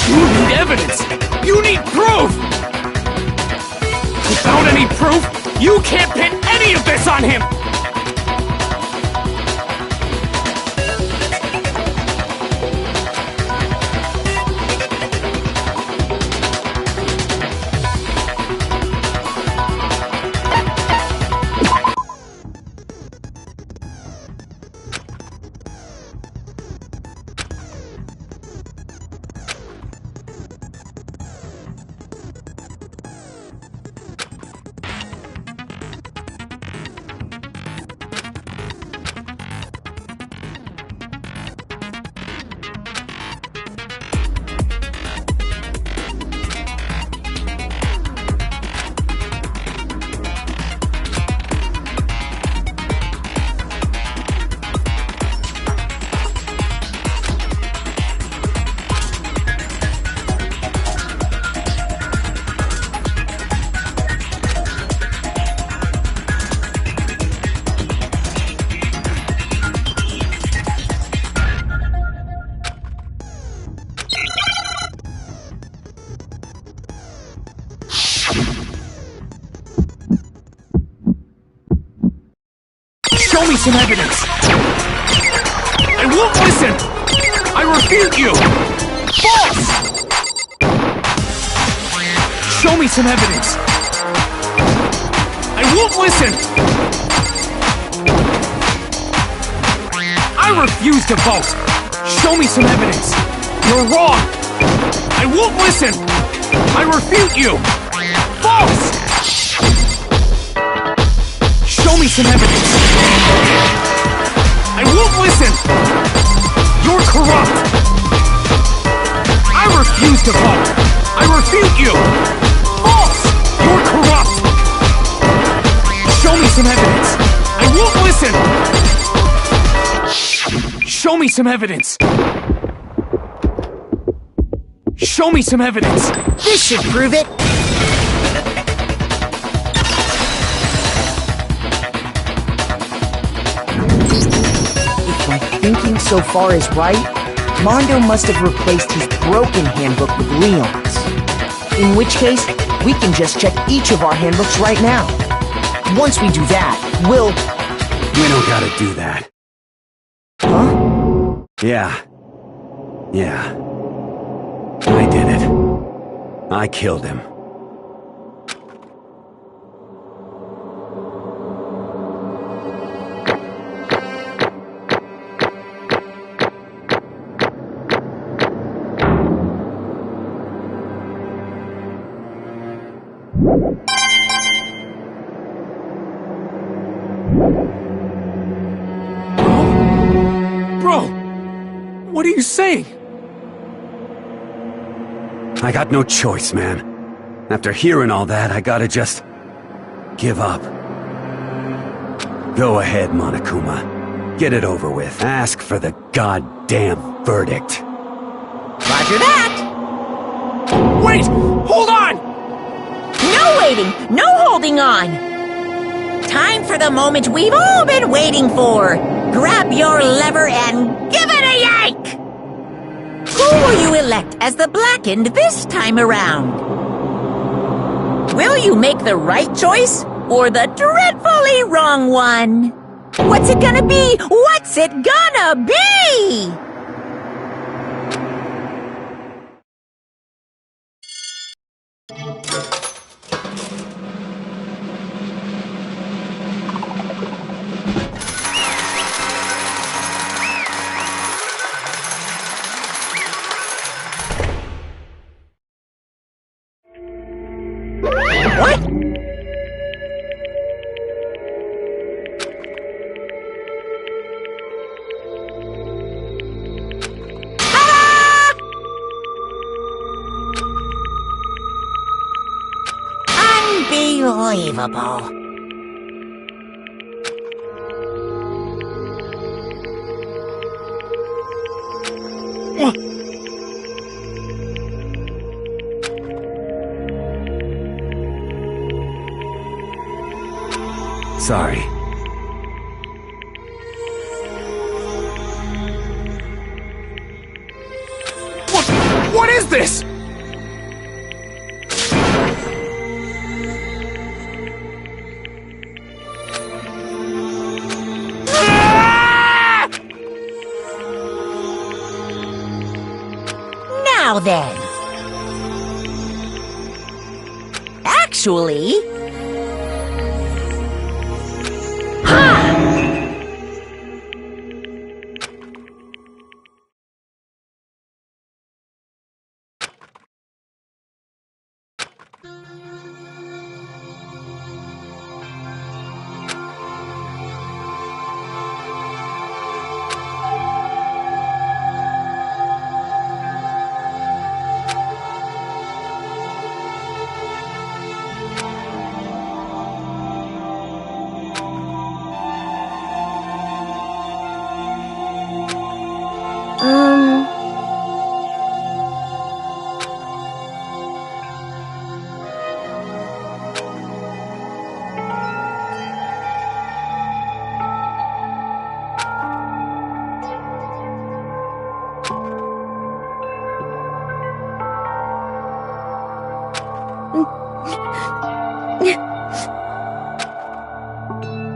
You need evidence! You need proof! Without any proof, you can't pin any of this on him! Show me some evidence! I won't listen! I refute you! False! Show me some evidence! I won't listen! I refuse to vote! Show me some evidence! You're wrong! I won't listen! I refute you! False! Show me some evidence! I won't listen! You're corrupt! I refuse to vote! I refute you! False! You're corrupt! Show me some evidence! I won't listen! Show me some evidence! Show me some evidence! This should prove it! Thinking so far is right, Mondo must have replaced his broken handbook with Leon's. In which case, we can just check each of our handbooks right now. Once we do that, we'll... We don't gotta do that. Huh? Yeah. I did it. I killed him. Bro! What are you saying? I got no choice, man. After hearing all that, I gotta just... give up. Go ahead, Monokuma. Get it over with. Ask for the goddamn verdict. Roger that! Wait! Hold on! No waiting! No holding on! Time for the moment we've all been waiting for! Grab your lever and give it a yank! Who will you elect as the Blackened this time around? Will you make the right choice or the dreadfully wrong one? What's it gonna be? What's it gonna be? What? Unbelievable. Sorry. What is this? Now then. Actually...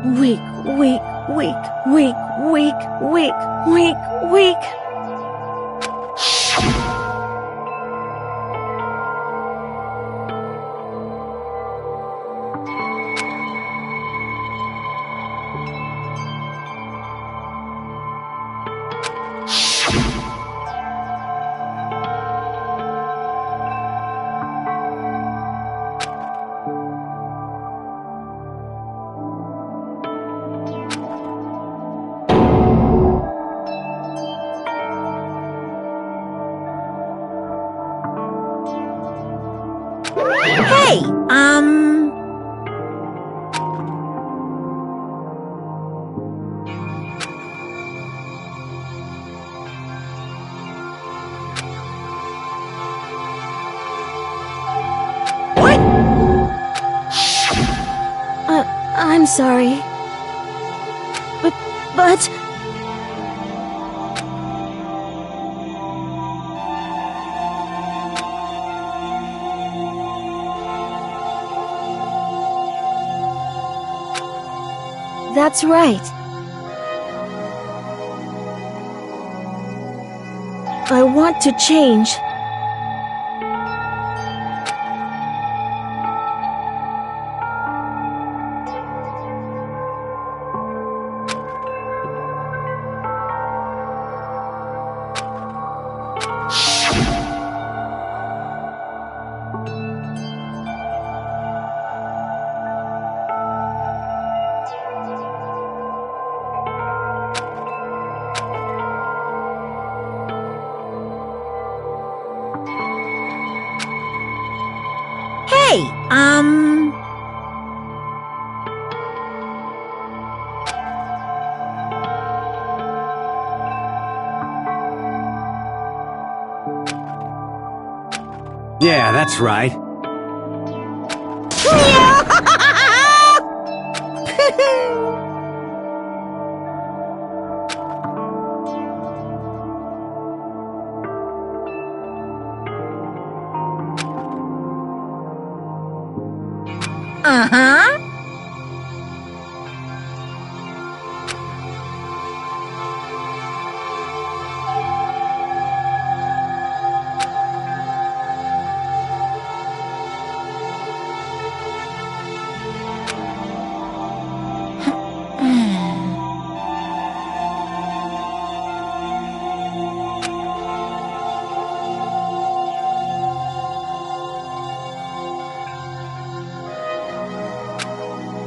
Weak, weak, weak, weak, weak, weak, weak, weak. Hey, What? I'm sorry. But... That's right. I want to change. Hey, Yeah, that's right. Uh-huh.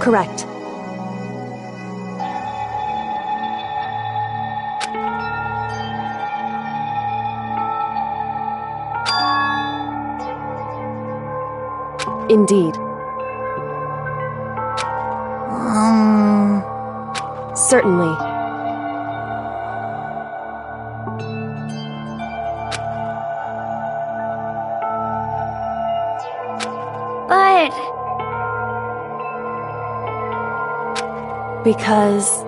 Correct. Indeed. Certainly. But... Because...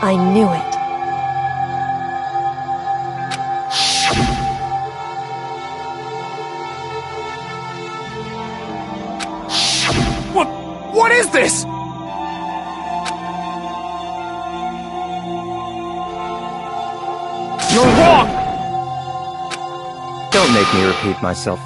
I knew it. What is this? You're wrong! Don't make me repeat myself.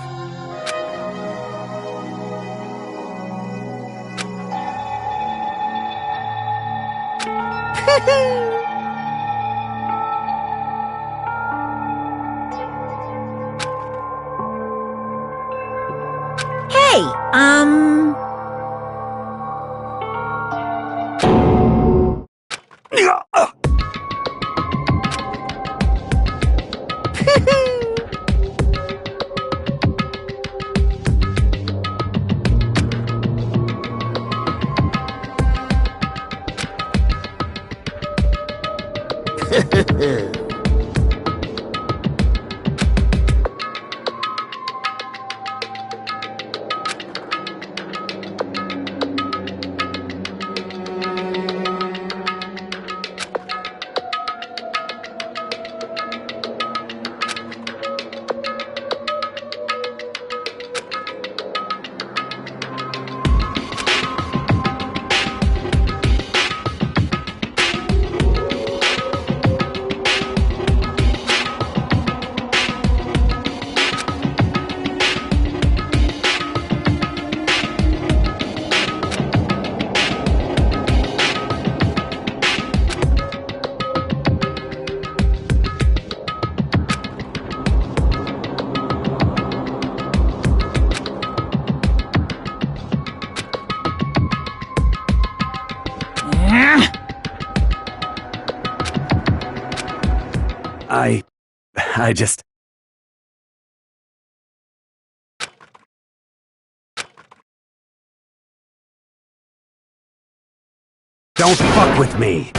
Hey, I just... Don't fuck with me!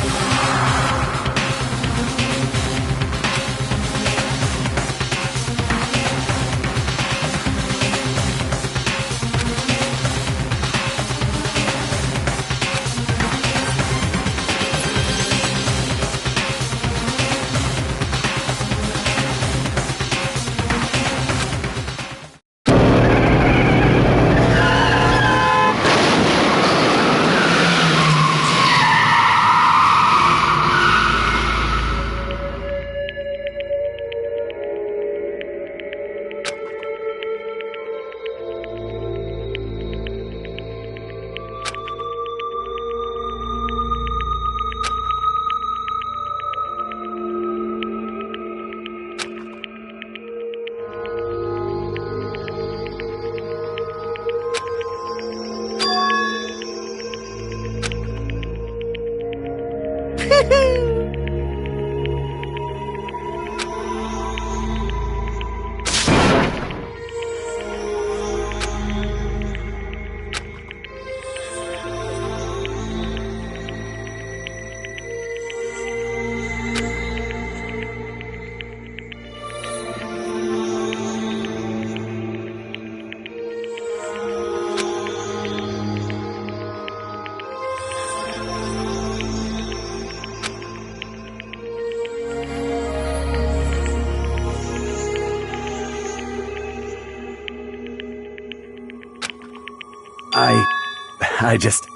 I just...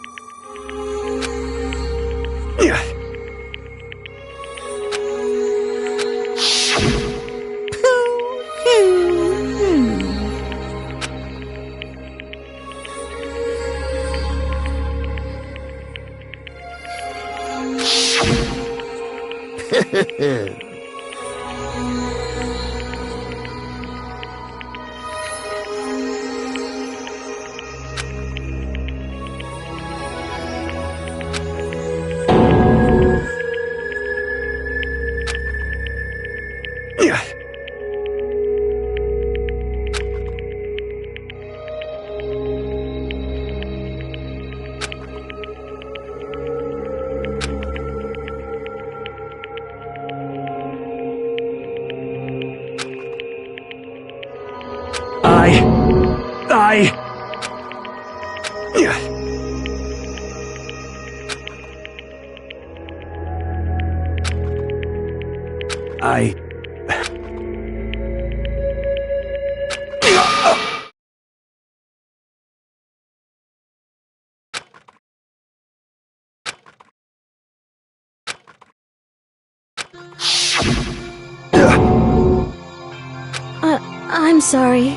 I'm sorry.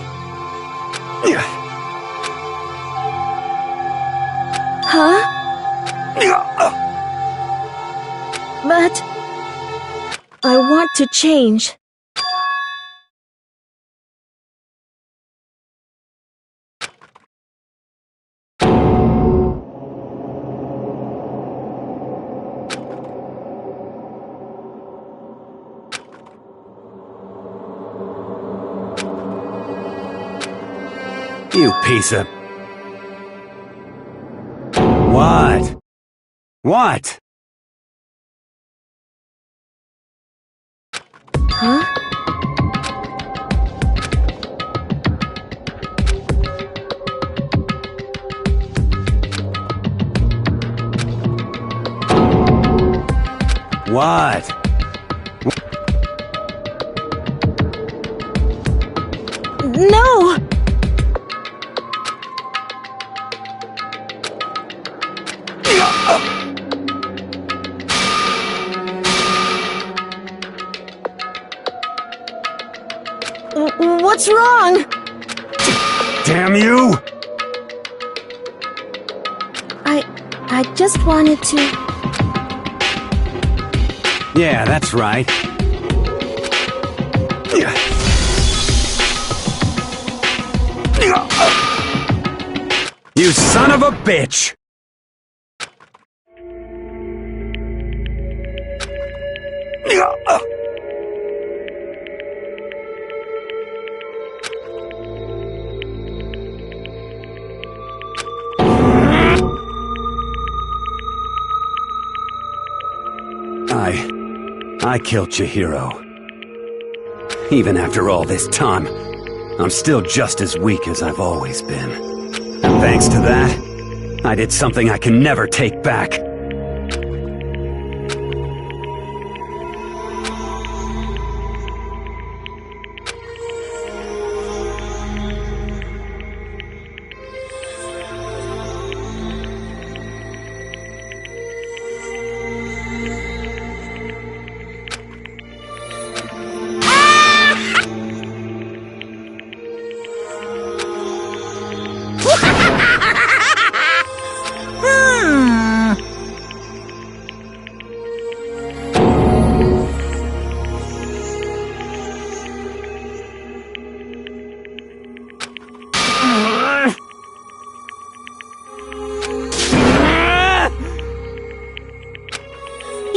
Huh? But I want to change. You piece of... What? What? Huh? What? No! What's wrong? Damn you! I just wanted to... Yeah, that's right. You son of a bitch! I killed Chihiro. Even after all this time, I'm still just as weak as I've always been. And thanks to that, I did something I can never take back.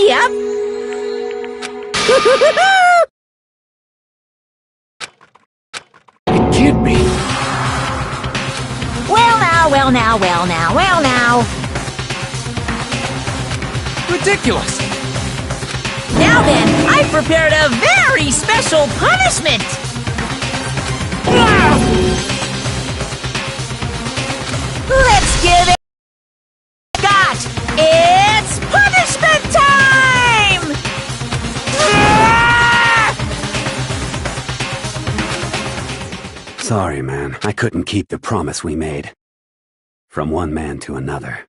Yep. It can't be. Well now. Ridiculous. Now then, I've prepared a very special punishment. Let's give it a shot. It's punishment time! Sorry, man. I couldn't keep the promise we made. From one man to another.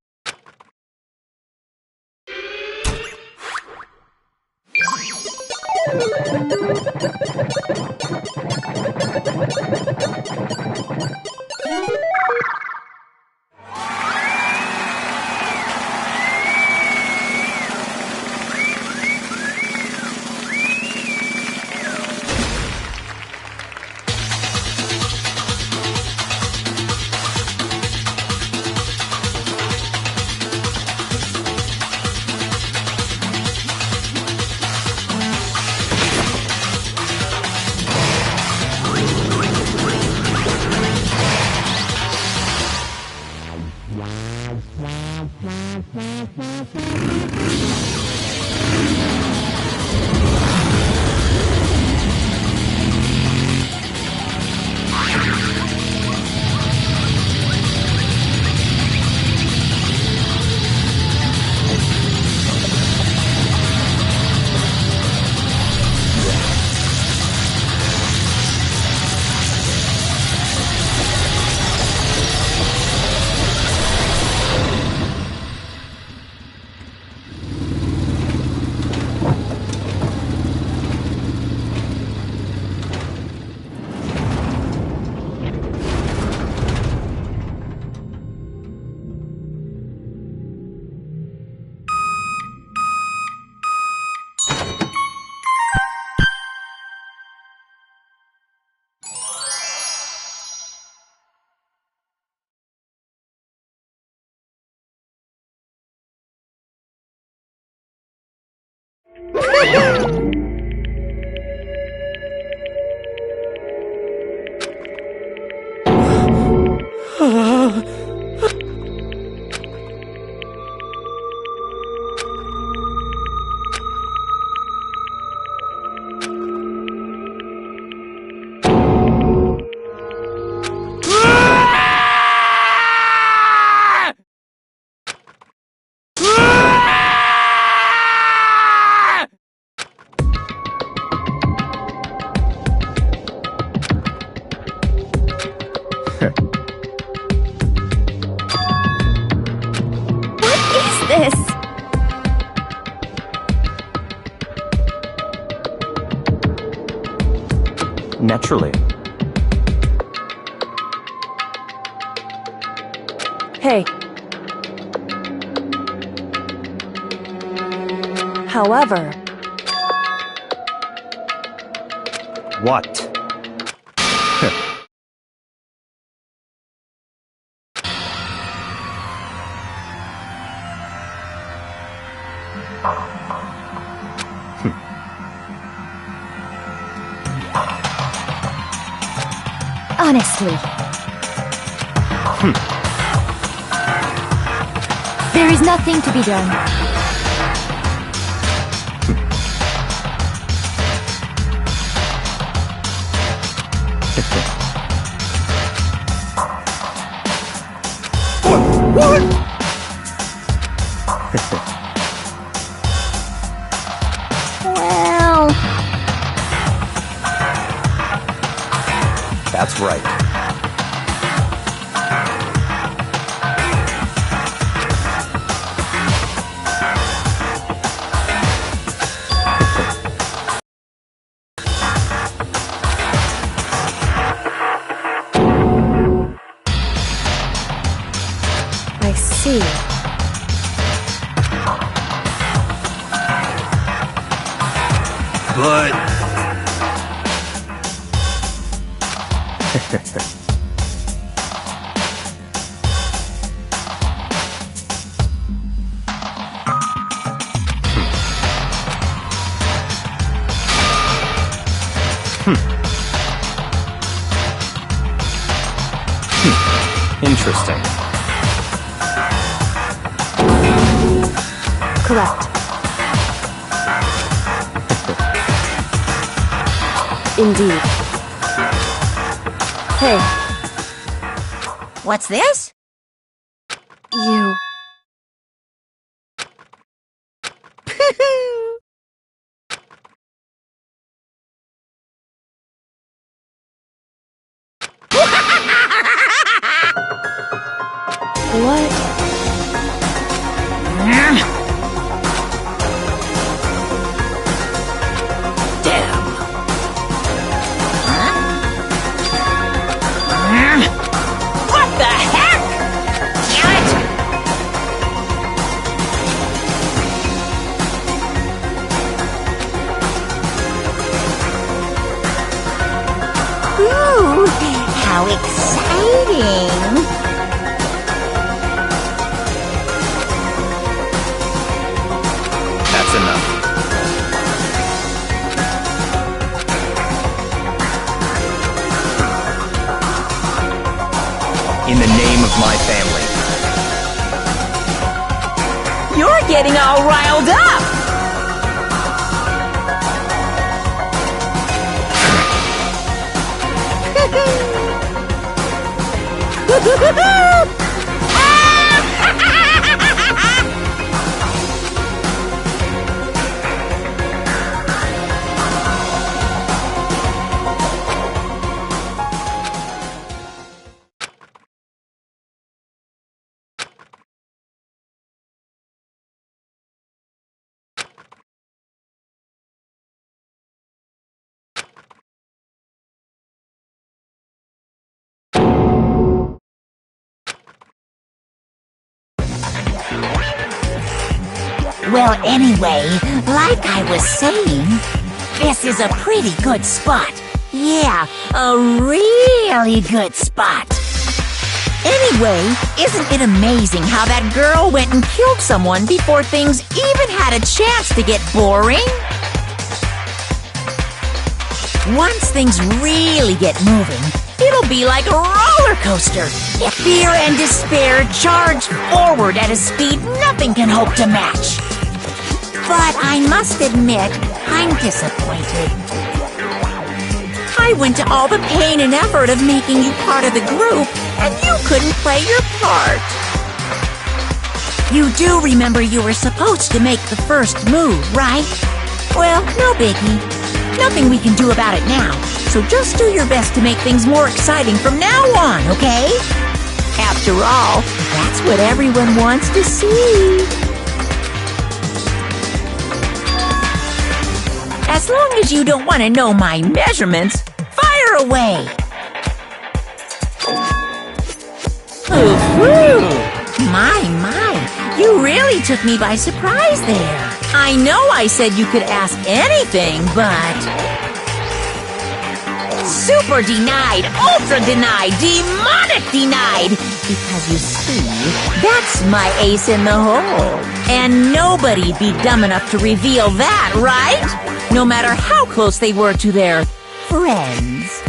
This. Naturally. Hey. However... What? Honestly. There is nothing to be done. What? Well... That's right. I see. But... Interesting. Correct. Indeed. Hey. What's this? You... What? Damn. What the heck? Damn it! Ooh, how exciting! That's enough. In the name of my family. getting all riled up! Well, anyway, like I was saying, this is a pretty good spot. Yeah, a really good spot. Anyway, isn't it amazing how that girl went and killed someone before things even had a chance to get boring? Once things really get moving, it'll be like a roller coaster. Fear and despair charge forward at a speed nothing can hope to match. But I must admit, I'm disappointed. I went to all the pain and effort of making you part of the group, and you couldn't play your part. You do remember you were supposed to make the first move, right? Well, no biggie. Nothing we can do about it now, so just do your best to make things more exciting from now on, okay? After all, that's what everyone wants to see. As long as you don't want to know my measurements, fire away! Ooh, my, you really took me by surprise there. I know I said you could ask anything, but... Super denied, ultra denied, demonic denied! Because you see, that's my ace in the hole. And nobody'd be dumb enough to reveal that, right? No matter how close they were to their friends.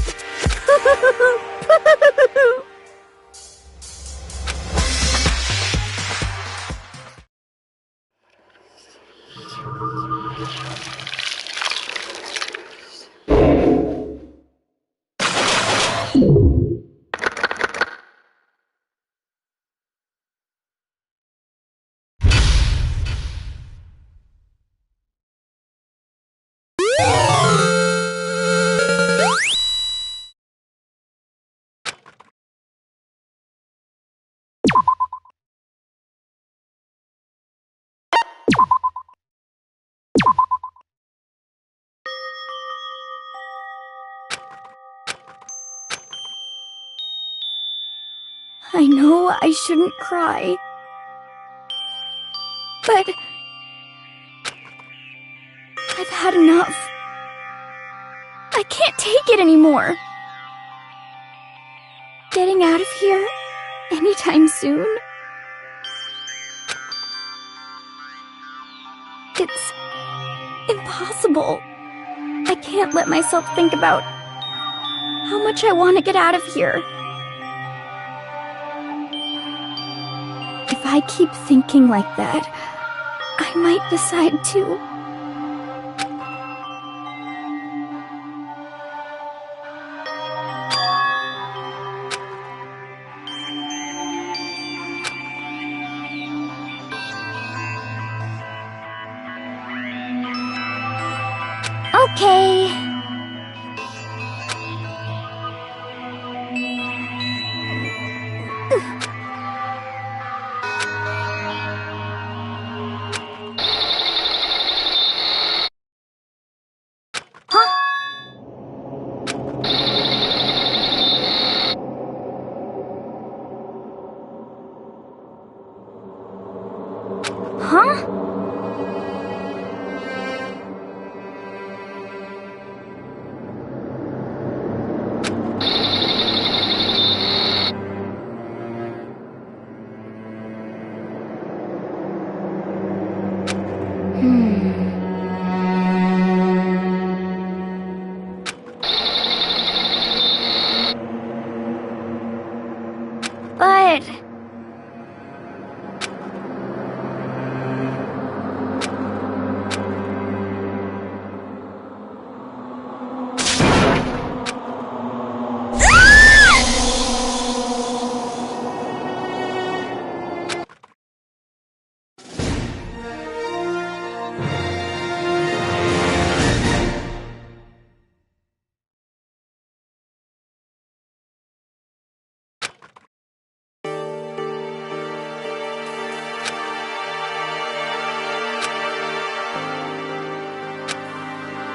I know I shouldn't cry. But... I've had enough. I can't take it anymore. Getting out of here anytime soon? It's impossible. I can't let myself think about how much I want to get out of here. If I keep thinking like that, I might decide to. Okay. Huh? But...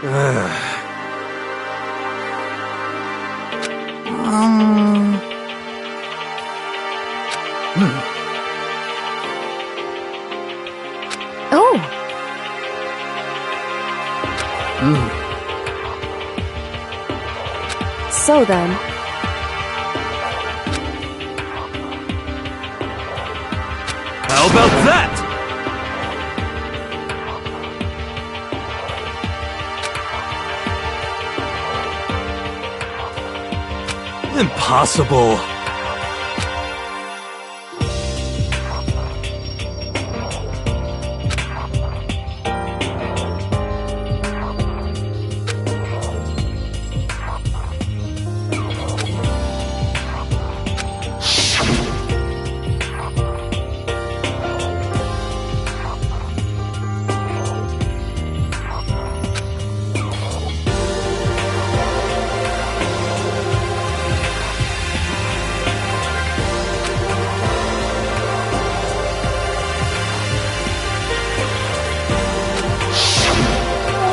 Oh. So then, How about that? Impossible.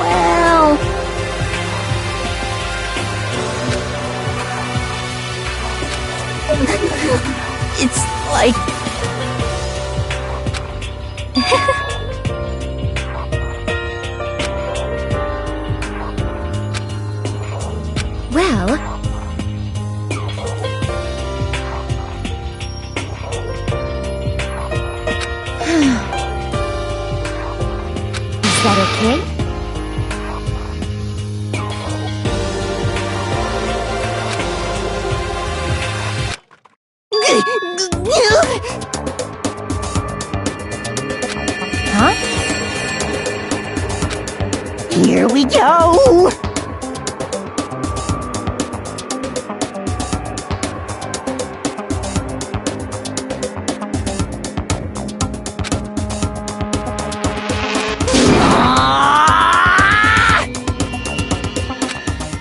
Well, it's like... Well, is that okay? Huh? Here we go!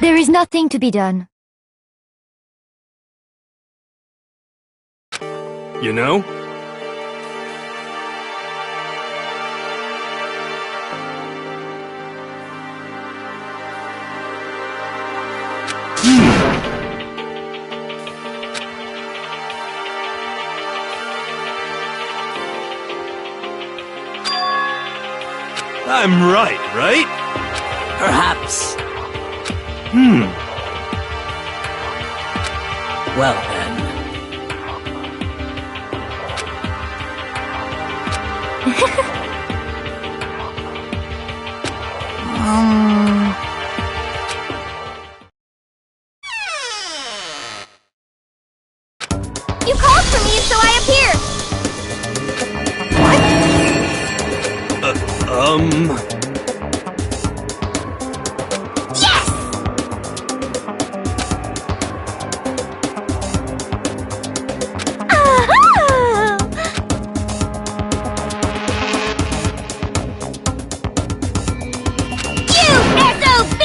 There is nothing to be done. You know? I'm right? Perhaps. Well then. You called for me, so I appeared! Yes! Aha! You SOB!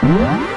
What?